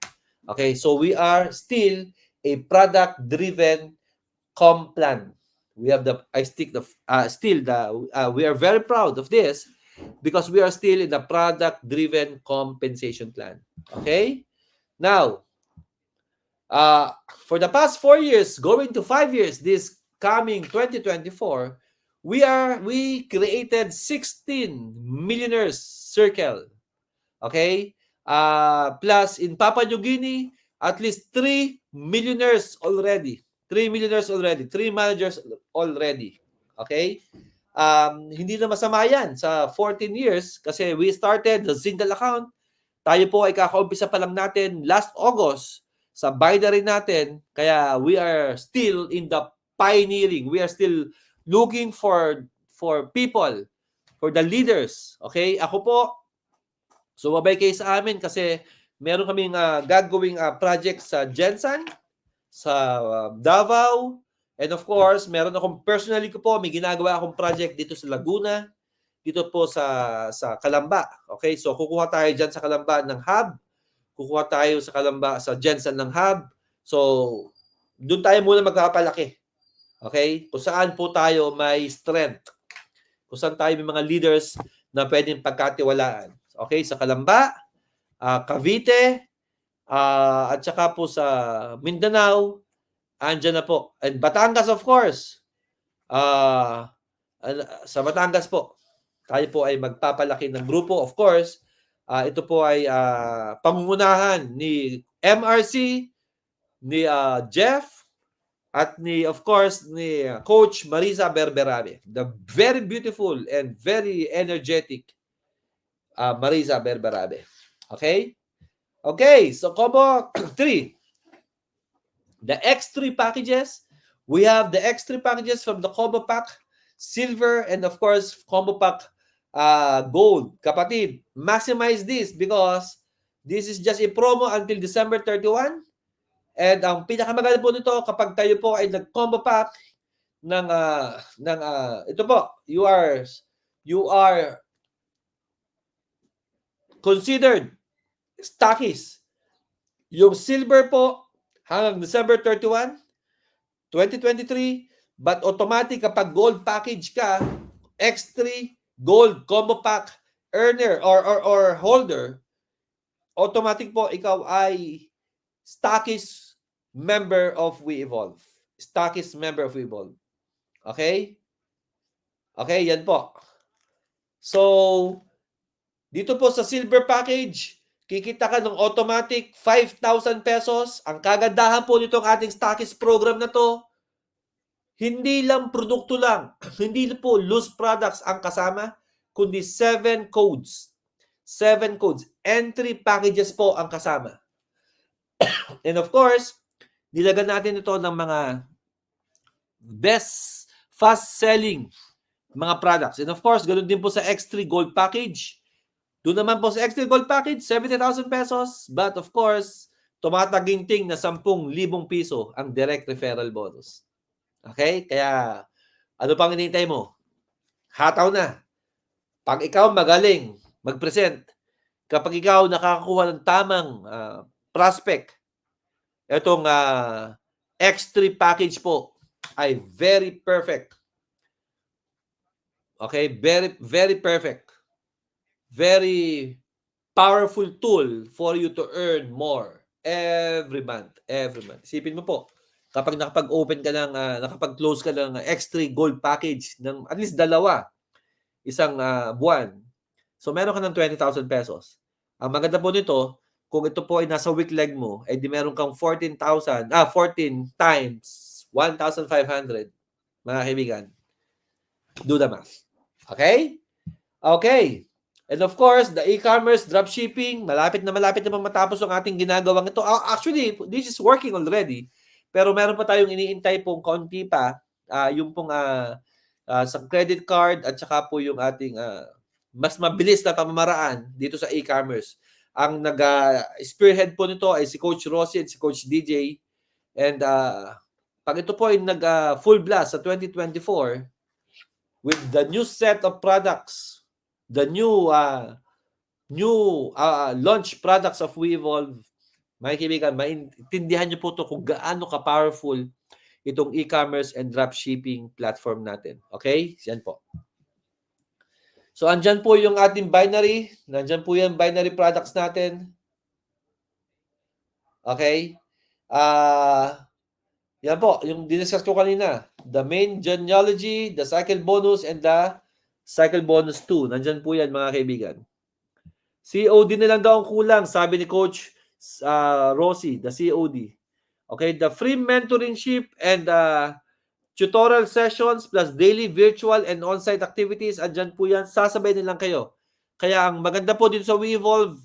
Okay? So we are still a product-driven complan. We have we are very proud of this because we are still in the product-driven compensation plan. Okay? Now, for the past 4 years, going to 5 years, this coming 2024, we created 16 millionaires circle. Okay? Plus in Papua New Guinea, at least 3 millionaires already. 3 millionaires already. 3 managers already. Okay? Hindi na masama yan sa 14 years kasi we started the single account. Tayo po ay kakaumpisa pa lang natin last August sa binary natin. Kaya we are still in the pioneering. We are still looking for people, for the leaders. Okay? Ako po, sumabay kayo sa amin kasi meron kaming gagawing project sa Jensen, sa Davao, and of course, meron akong personally may ginagawa akong project dito sa Laguna, dito po sa Calamba. Okay? So kukuha tayo diyan sa Calamba ng hub. Kukuha tayo sa Calamba sa Jensen ng hub. So doon tayo muna magpapalaki. Okay? Kung saan po tayo may strength. Kung saan tayo may mga leaders na pwedeng pagkatiwalaan. Okay? Sa Calamba, Cavite, at saka po sa Mindanao, andyan na po. And Batangas, of course. Sa Batangas po, tayo po ay magpapalaki ng grupo. Of course, ito po ay pangungunahan ni MRC, ni Jeff, at of course, ni Coach Marisa Berberabe. The very beautiful and very energetic Marisa Berberabe. Okay? Okay, so combo 3. The X3 packages. We have the X3 packages from the combo pack silver and of course combo pack gold. Kapatid, maximize this because this is just a promo until December 31. And ang pinakamaganda po nito kapag tayo po ay nag-combo pack ng ito po, you are considered stockies. Yung silver po hanggang December 31, 2023, but automatic kapag gold package ka, X3 gold combo pack earner or holder, automatic po ikaw ay stockies member of We Evolve. Stockies member of We Evolve. Okay? Okay, yan po. So, dito po sa silver package, kikita ka ng automatic 5,000 pesos. Ang kagandahan po nitong ating stockies program na to, hindi lang produkto lang, hindi po loose products ang kasama, kundi 7 codes. 7 codes. Entry packages po ang kasama. And of course, Nilagan natin ito ng mga best fast-selling mga products. And of course, ganoon din po sa X3 Gold Package. Doon naman po sa X3 Gold Package, 70,000 pesos. But of course, tumataginting na 10,000 piso ang direct referral bonus. Okay? Kaya, ano pang hinihintay mo? Hataw na. Pag ikaw magaling mag-present, kapag ikaw nakakakuha ng tamang prospect, itong X3 package po ay very perfect. Okay? Very, very perfect. Very powerful tool for you to earn more every month. Every month. Isipin mo po, kapag nakapag-open ka ng, nakapag-close ka ng X3 Gold Package ng at least dalawa, isang buwan. So, meron ka ng 20,000 pesos. Ang maganda po nito, kung ito po ay nasa weak leg mo, eh di meron kang 14 times 1,500. Mga kaibigan, do the math. Okay? Okay. And of course, the e-commerce, dropshipping, malapit na matapos ang ating ginagawang ito. Actually, this is working already. Pero meron pa tayong iniintay pong konti pa, yung pong sa credit card at saka po yung ating mas mabilis na pamamaraan dito sa e-commerce. Ang nag-spearhead po nito ay si Coach Rossi at si Coach DJ. And pag ito po ay nag-full blast sa 2024 with the new set of products, the new launch products of WeEvolve, mga kaibigan, maintindihan niyo po ito kung gaano ka-powerful itong e-commerce and dropshipping platform natin. Okay? Yan po. So, andyan po yung ating binary. Nandyan po yung binary products natin. Okay? Yan po, yung diniscuss ko kanina. The main genealogy, the cycle bonus, and the cycle bonus 2. Nandyan po yan, mga kaibigan. COD na lang daw ang kulang, sabi ni Coach Rossi, the COD. Okay, the free mentorship and tutorial sessions plus daily virtual and on-site activities, andyan po yan, sasabay nilang kayo. Kaya ang maganda po dito sa WeEvolve,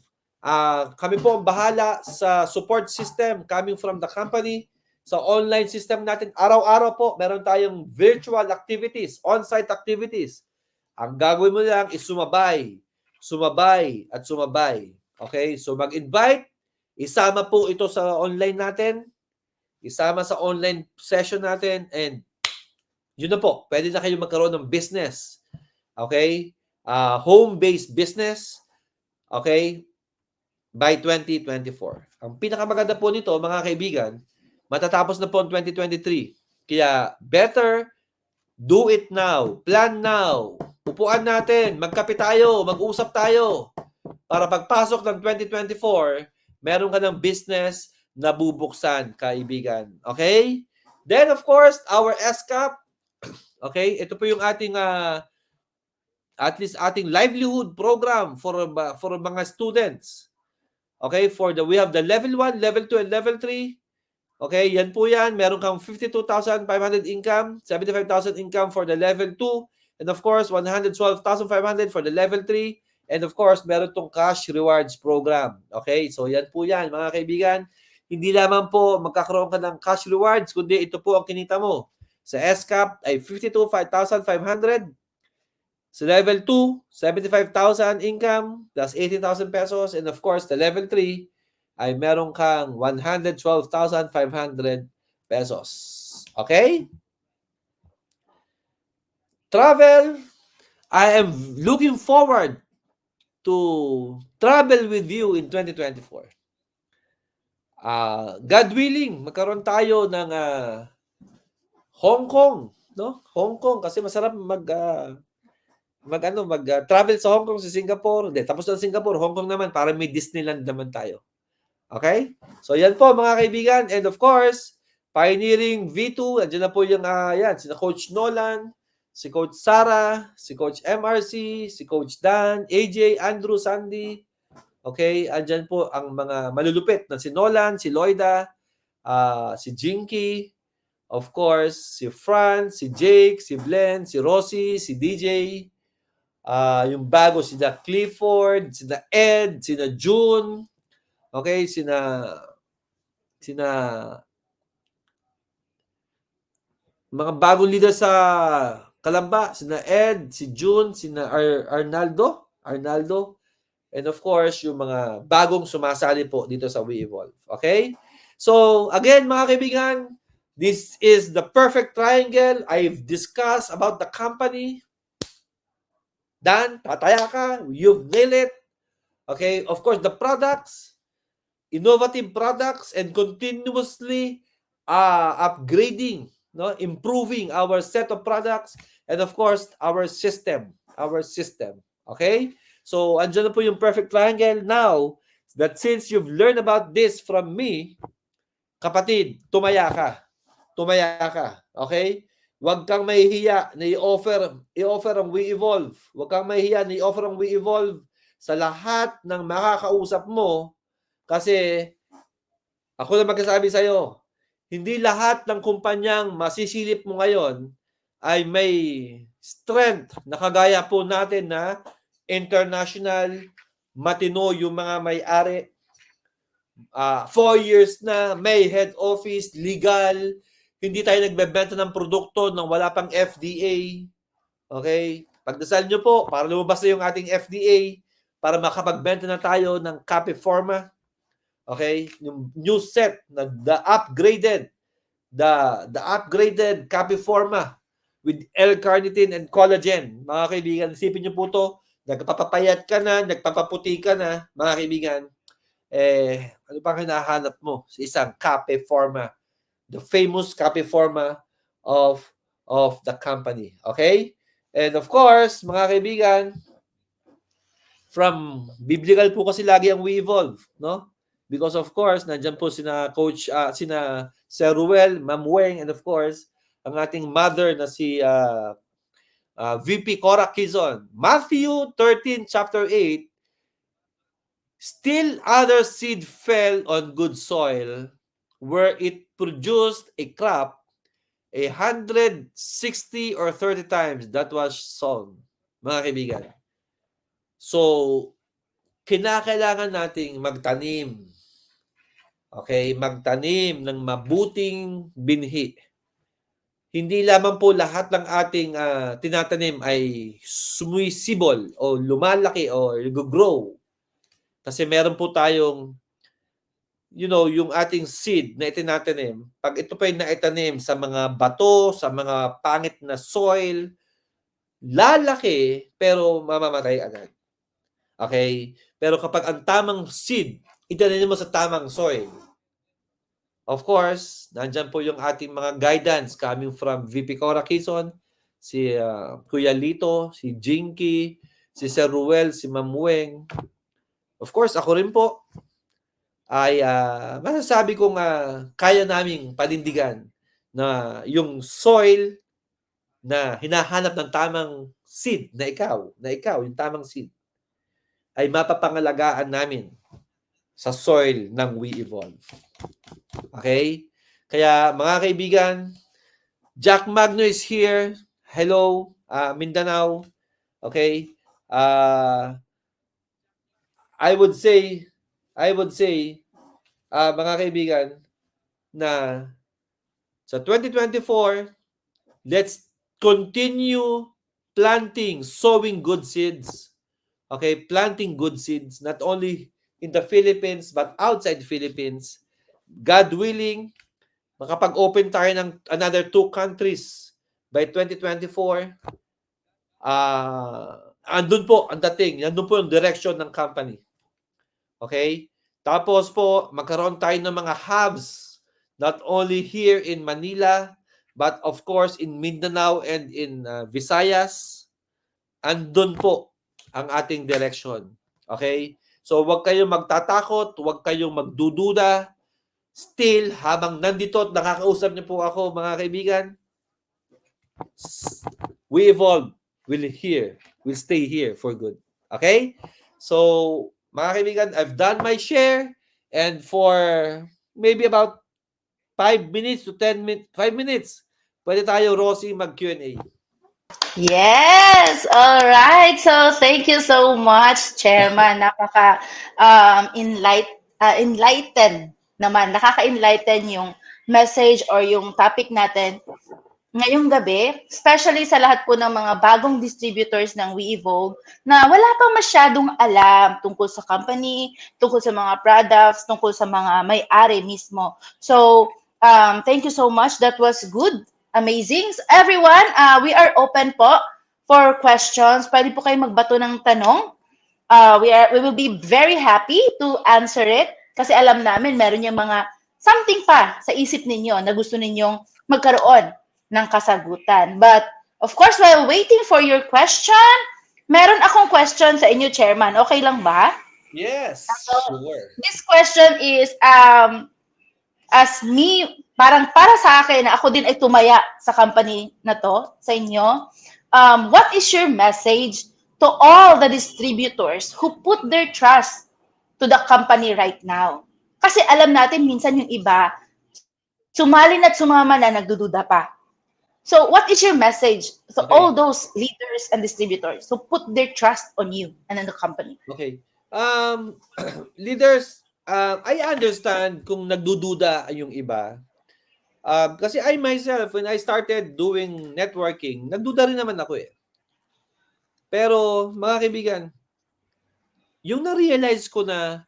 kami po ang bahala sa support system coming from the company. Sa online system natin, araw-araw po, meron tayong virtual activities, on-site activities. Ang gagawin mo lang is sumabay at sumabay. Okay? So mag-invite, isama po ito sa online natin, isama sa online session natin, and yun na po, pwede na kayo magkaroon ng business. Okay? Home-based business. Okay? By 2024. Ang pinakamaganda po nito, mga kaibigan, matatapos na po ang 2023. Kaya better do it now. Plan now. Upuan natin. Magkape tayo. Mag-usap tayo. Para pagpasok ng 2024, meron ka ng business na bubuksan, kaibigan. Okay? Then, of course, our SCAP. Okay? Ito po yung ating at least ating livelihood program for mga students. Okay? We have the level 1, level 2, and level 3. Okay, yan po yan. Meron kang 52,500 income, 75,000 income for the level 2, and of course, 112,500 for the level 3, and of course, meron tong cash rewards program. Okay, so yan po yan, mga kaibigan. Hindi lamang po magkakaroon ka ng cash rewards, kundi ito po ang kinita mo. Sa SCAP ay 52,500. Sa level 2, 75,000 income plus 80,000 pesos, and of course, the level 3, ay meron kang 112,500 pesos. Okay? Travel, I am looking forward to travel with you in 2024. God willing, magkaroon tayo ng Hong Kong, no? Hong Kong kasi masarap mag-travel sa Hong Kong, sa Singapore. Hindi, tapos na Singapore, Hong Kong naman, para may Disneyland naman tayo. Okay? So, yan po, mga kaibigan. And of course, Pioneering V2, andyan na po yung, sina Coach Nolan, si Coach Sarah, si Coach MRC, si Coach Dan, AJ, Andrew, Sandy. Okay? Andyan po ang mga malulupit na si Nolan, si Loida, si Jinky, of course, si Franz, si Jake, si Glenn, si Rosie, si DJ, yung bago, sina Clifford, sina Ed, sina June, okay, sina mga bagong leader sa Kalamba, sina Ed, si June, sina Arnaldo, and of course, yung mga bagong sumasali po dito sa We Evolve. Okay? So, again, mga kaibigan, this is the perfect triangle. I've discussed about the company. Dan, tataya ka. You've nailed it. Okay? Of course, the products, innovative products, and continuously upgrading, no, improving our set of products, and of course our system. Okay, so andyan na po yung perfect triangle. Now that since you've learned about this from me, kapatid, tumaya ka, okay? Huwag kang mahihiya na i-offer ang We Evolve. Huwag kang mahihiya na i-offer ang We Evolve sa lahat ng makakausap mo, kasi ako na magsasabi sa'yo, hindi lahat ng kumpanyang masisilip mo ngayon ay may strength na kagaya po natin na international, matino yung mga may-ari. 4 years na, may head office, legal, hindi tayo nagbebenta ng produkto nang wala pang FDA. Okay? Pagdasal nyo po para lumabas na yung ating FDA para makapagbenta na tayo ng Cape Forma. Okay? Yung new set na the upgraded Cape Forma with L-carnitine and collagen. Mga kaibigan, isipin nyo po to, nagpapapayat ka na, nagpapaputi ka na, mga kaibigan, ano pang hinahanap mo sa isang Cape Forma, the famous Cape Forma of the company. Okay? And of course, mga kaibigan, from biblical po kasi lagi ang We Evolve, no? Because of course, nandiyan po sina Coach, sina Sir Ruel, Ma'am Weng, and of course, ang ating mother na si VP Cora Quizon. Matthew 13, chapter 8, still other seed fell on good soil, where it produced a crop 160 or 30 times that was sown. Mga kaibigan. So, kinakailangan nating magtanim. Okay? Magtanim ng mabuting binhi. Hindi lamang po lahat ng ating tinatanim ay sumisibol o lumalaki o grow. Kasi meron po tayong, yung ating seed na itinatanim. Pag ito pa yung naitanim sa mga bato, sa mga pangit na soil, lalaki pero mamamatay agad. Okay? Pero kapag ang tamang seed, itinanim mo sa tamang soil, of course, nandyan po yung ating mga guidance coming from VP Cora Quizon, si Kuya Lito, si Jinky, si Sir Ruel, si Ma'am Weng. Of course, ako rin po ay masasabi kong kaya naming panindigan na yung soil na hinahanap ng tamang seed na ikaw, yung tamang seed, ay mapapangalagaan namin sa soil ng We Evolve. Okay? Kaya mga kaibigan, Jack Magno is here. Hello, Mindanao. Okay? I would say, mga kaibigan, na sa 2024, let's continue sowing good seeds. Okay? Planting good seeds, not only in the Philippines, but outside the Philippines. God willing, makapag-open tayo ng another 2 countries by 2024. Andun po ang dating. Andun po yung direction ng company. Okay? Tapos po, magkaroon tayo ng mga hubs, not only here in Manila, but of course in Mindanao and in Visayas. Andun po ang ating direction. Okay? So, huwag kayong magtatakot, huwag kayong magdududa. Still, habang nandito at nakakausap niyo po ako, mga kaibigan, We Evolve will stay here for good. Okay? So, mga kaibigan, I've done my share, and for maybe about 5 minutes to 10 minutes, 5 minutes, pwede tayo, Rosie, mag-Q&A. Yes. All right. So thank you so much, Chairman. Napaka enlighten naman. Nakaka-enlighten yung message or yung topic natin ngayong gabi, especially sa lahat po ng mga bagong distributors ng WeEvolve na wala pang masyadong alam tungkol sa company, tungkol sa mga products, tungkol sa mga may-ari mismo. So, thank you so much. That was good. Amazing. So, everyone, we are open po for questions. Pwede po kayo magbato ng tanong. We will be very happy to answer it kasi alam namin meron yung mga something pa sa isip ninyo na gusto ninyong magkaroon ng kasagutan. But of course, while waiting for your question, meron akong question sa inyo, Chairman. Okay lang ba? Yes, So, sure. this question is as me, parang para sa akin na ako din ay tumaya sa company na to, sa inyo. What is your message to all the distributors who put their trust to the company right now? Kasi alam natin minsan yung iba, sumalin at sumama na nagdududa pa. So what is your message to all Okay. those leaders and distributors who put their trust on you and on the company? Okay. Leaders, I understand kung nagdududa yung iba. Kasi I myself, when I started doing networking, nagduda rin naman ako eh. Pero mga kaibigan, yung na-realize ko na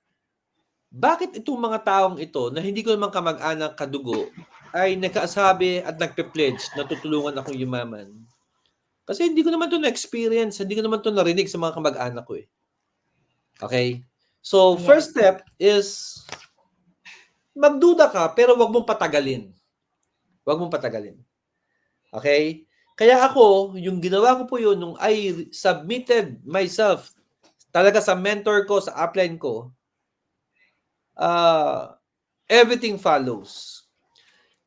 bakit itong mga taong ito na hindi ko naman kamag-anak kadugo ay nagkaasabi at nagpe-pledge na tutulungan akong yumaman. Kasi hindi ko naman to na-experience, hindi ko naman to narinig sa mga kamag-anak ko eh. Okay? So, first Yes. step is magduda ka pero wag mong patagalin. Wag mong patagalin. Okay? Kaya ako, yung ginawa ko po yun nung I submitted myself talaga sa mentor ko, sa upline ko, everything follows.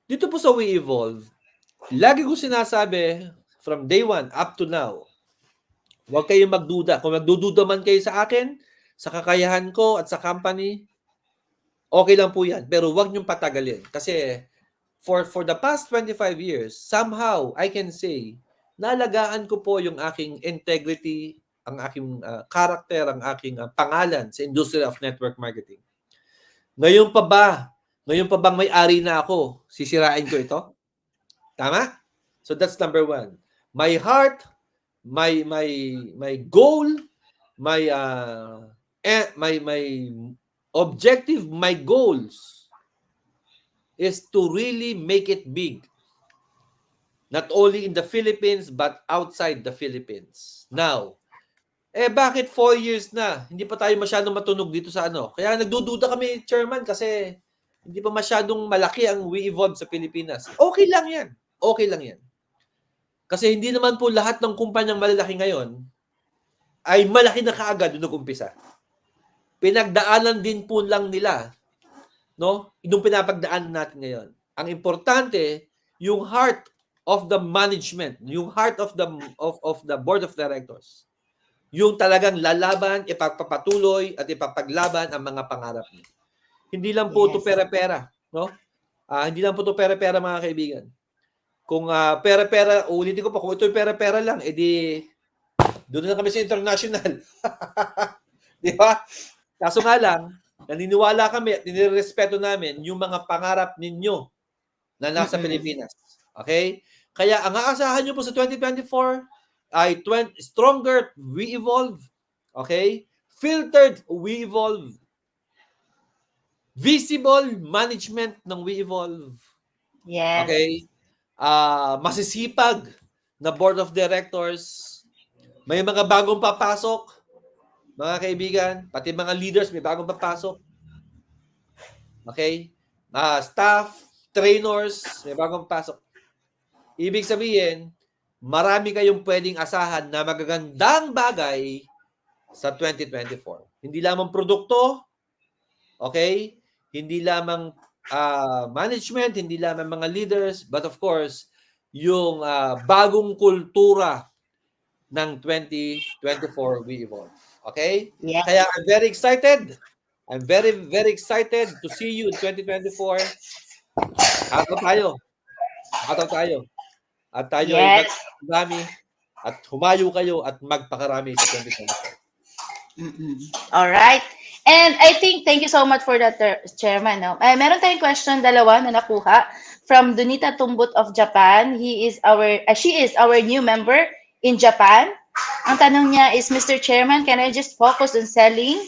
Dito po sa WeEvolve, lagi ko sinasabi from day one up to now, huwag kayong magduda. Kung magdududa man kayo sa akin, sa kakayahan ko at sa company, okay lang po yan. Pero huwag niyong patagalin. Kasi for the past 25 years, somehow, I can say, naalagaan ko po yung aking integrity, ang aking character, ang aking pangalan sa industry of network marketing. Ngayon pa ba? Ngayon pa bang may-ari na ako? Sisirain ko ito? Tama? So that's number one. My heart, my goal, my my objective, my goals is to really make it big. Not only in the Philippines but outside the Philippines. Now, bakit 4 years na? Hindi pa tayo masyadong matunog dito sa ano. Kaya nagdududa kami, Chairman, kasi hindi pa masyadong malaki ang WeEvolve sa Pilipinas. Okay lang yan. Okay lang yan. Kasi hindi naman po lahat ng kumpanyang malalaki ngayon ay malaki na kaagad nung nag-umpisa. Pinagdaanan din po lang nila, no? Yung pinapagdaanan natin ngayon. Ang importante, yung heart of the management, yung heart of the board of directors. Yung talagang lalaban, ipagpapatuloy at ipapaglaban ang mga pangarap niyo. Hindi lang po ito Yes. pera-pera, no? Hindi lang po ito pera-pera, mga kaibigan. Kung pera-pera, ulitin ko pa, kung ito pera-pera lang, edi doon na kami sa international. Di ba? Kaso nga lang, naniniwala kami at ninirespeto namin yung mga pangarap ninyo na nasa Pilipinas. Okay? Kaya ang aasahan nyo po sa 2024 ay stronger WeEvolve. Okay? Filtered WeEvolve. Visible management ng WeEvolve. Yes. Okay? Masisipag na board of directors. May mga bagong papasok, mga kaibigan, pati mga leaders may bagong papasok. Okay? Staff, trainers, may bagong papasok. Ibig sabihin, marami kayong pwedeng asahan na magagandang bagay sa 2024. Hindi lamang produkto, okay? Hindi lamang management, hindi lamang mga leaders, but of course, yung bagong kultura ng 2024 WeEvolve. Okay? Yes. Kaya I'm very excited. I'm very, very excited to see you in 2024. Ataw tayo. Ataw tayo. At tayo ay Yes. magpakarami at humayo kayo at magpakarami sa 2024. All right. And I think, thank you so much for that, Chairman. No? Meron tayong question, dalawa na nakuha. from Donita Tumbut of Japan. She is our new member in Japan. Ang tanong niya is, Mr. Chairman, can I just focus on selling?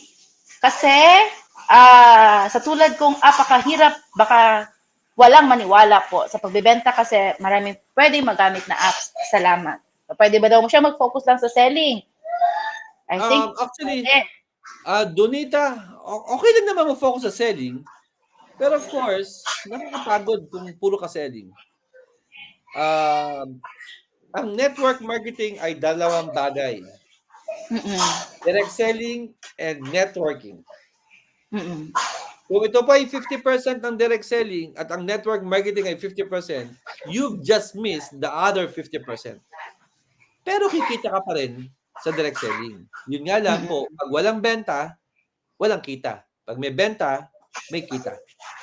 Kasi sa tulad kong apakahirap, baka walang maniwala po sa pagbebenta kasi maraming pwedeng magamit na apps. Salamat. Pwede ba daw mo siya mag-focus lang sa selling? I think Actually, pwede. Donita, okay lang naman mag-focus sa selling. Pero of course, nakakapagod kung puro ka selling. Ang network marketing ay dalawang bagay. Mm-mm. Direct selling and networking. Mm-mm. Kung ito pa ay 50% ng direct selling at ang network marketing ay 50%, you've just missed the other 50%. Pero kikita ka pa rin sa direct selling. Yun nga lang po, pag walang benta, walang kita. Pag may benta, may kita.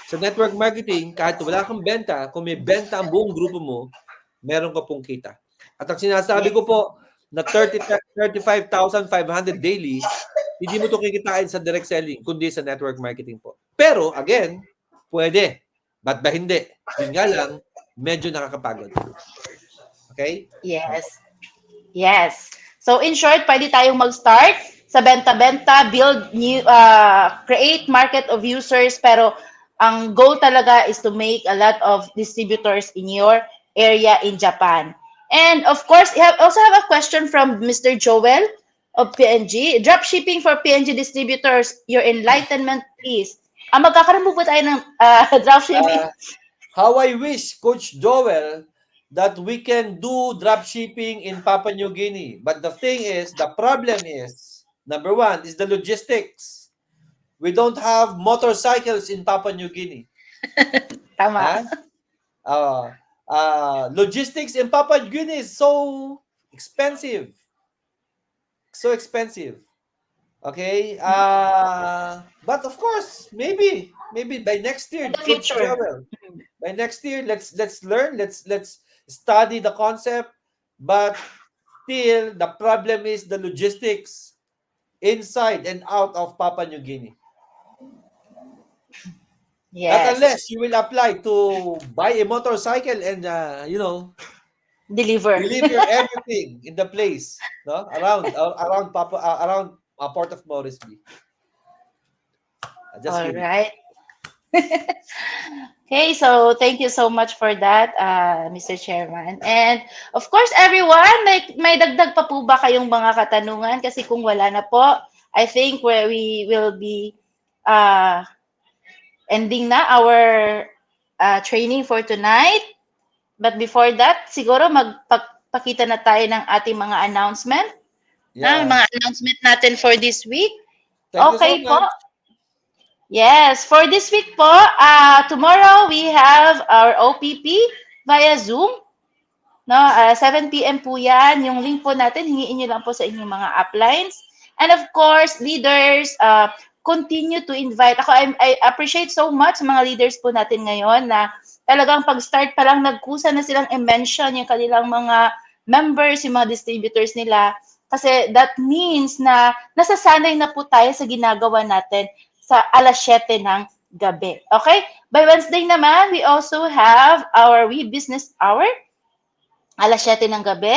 Sa network marketing, kahit wala kang benta, kung may benta ang buong grupo mo, meron ka pong kita. At ang sinasabi ko po na 35,500 daily, hindi mo ito kikitain sa direct selling, kundi sa network marketing po. Pero, again, pwede. Ba't ba hindi? Yun nga lang, medyo nakakapagod. Okay? Yes. Yes. So in short, pwede tayong mag-start sa benta-benta, build new, create market of users, pero ang goal talaga is to make a lot of distributors in your area in Japan. And of course, also have a question from Mr. Joel of PNG. Drop shipping for PNG distributors, your enlightenment, please. Magkakaroon po ba tayo ng drop shipping? How I wish, Coach Joel, that we can do drop shipping in Papua New Guinea. But the thing is, the problem is, number one, is the logistics. We don't have motorcycles in Papua New Guinea. Tama. Logistics in Papua New Guinea is so expensive. So expensive. Okay? But of course, maybe by next year, Coach Joel. By next year, let's learn, let's study the concept, but still the problem is the logistics inside and out of Papua New Guinea. Yes. Not unless you will apply to buy a motorcycle and deliver everything in the place, no, around Port of Moresby. All right. Okay, so thank you so much for that, Mr. Chairman. And of course, everyone, may dagdag pa po ba kayong mga katanungan? Kasi kung wala na po, I think we will be ending na our training for tonight. But before that, siguro magpakita na tayo ng ating mga announcement. Yeah. Mga announcement natin for this week. Thank okay you so much. Po. Yes, for this week po, tomorrow we have our OPP via Zoom. No, 7 p.m. po yan. Yung link po natin, hingiin nyo lang po sa inyong mga uplines. And of course, leaders, continue to invite. I appreciate so much mga leaders po natin ngayon na talagang pag-start pa lang nagkusa na silang i-mention yung kanilang mga members, yung mga distributors nila. Kasi that means na nasasanay na po tayo sa ginagawa natin sa alas 7 ng gabi. Okay? By Wednesday naman, we also have our We Business Hour, alas 7 ng gabi.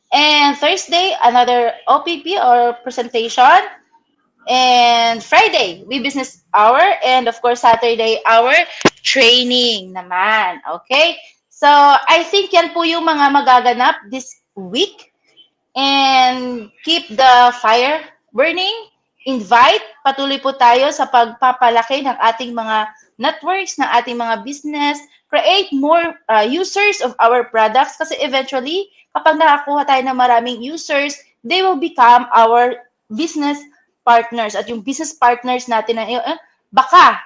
And Thursday, another OPP or presentation. And Friday, We Business Hour. And of course, Saturday, our training naman. Okay? So, I think yan po yung mga magaganap this week. And keep the fire burning. Invite, patuloy po tayo sa pagpapalaki ng ating mga networks, ng ating mga business, create more users of our products kasi eventually, kapag nakakuha tayo ng maraming users, they will become our business partners. At yung business partners natin, baka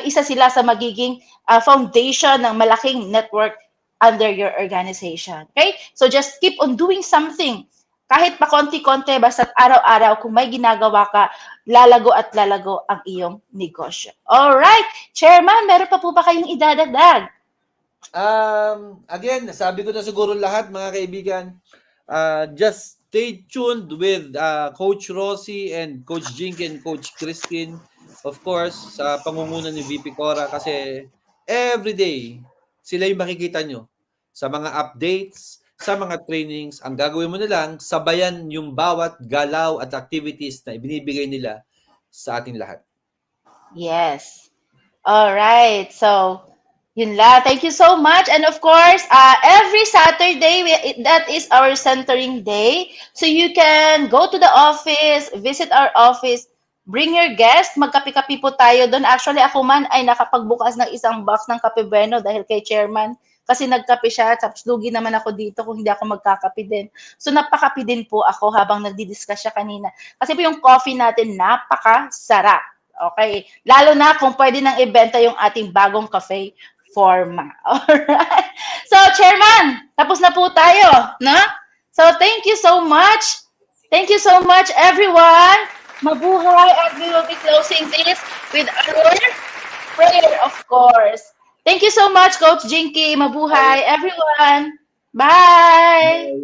isa sila sa magiging foundation ng malaking network under your organization. Okay? So just keep on doing something. Kahit pa konti-konti, basta araw-araw, kung may ginagawa ka, lalago at lalago ang iyong negosyo. Alright, Chairman, meron pa po ba kayong idadagdag? Again, sabi ko na siguro lahat, mga kaibigan, just stay tuned with Coach Rosie and Coach Jink and Coach Christine, of course, sa pangunguna ni VP Cora kasi every day, sila yung makikita nyo sa mga updates, sa mga trainings. Ang gagawin mo na lang, sabayan yung bawat galaw at activities na ibinibigay nila sa ating lahat. Yes. All right. So, yun la. Thank you so much. And of course, every Saturday, that is our centering day. So you can go to the office, visit our office, bring your guest, magkape-kape po tayo doon. Actually, ako man ay nakapagbukas ng isang box ng Kape Bueno dahil kay chairman. Kasi nagkape siya, tapos lugi naman ako dito kung hindi ako magkakape din. So napakape din po ako habang nagdi-discuss siya kanina. Kasi po yung coffee natin, napakasarap. Okay. Lalo na kung pwede nang ibenta yung ating bagong cafe forma. Alright. So, Chairman, tapos na po tayo, no? So, thank you so much. Thank you so much, everyone. Mabuhay, and we will be closing this with our prayer, of course. Thank you so much, Coach Jinky. Mabuhay, everyone. Bye.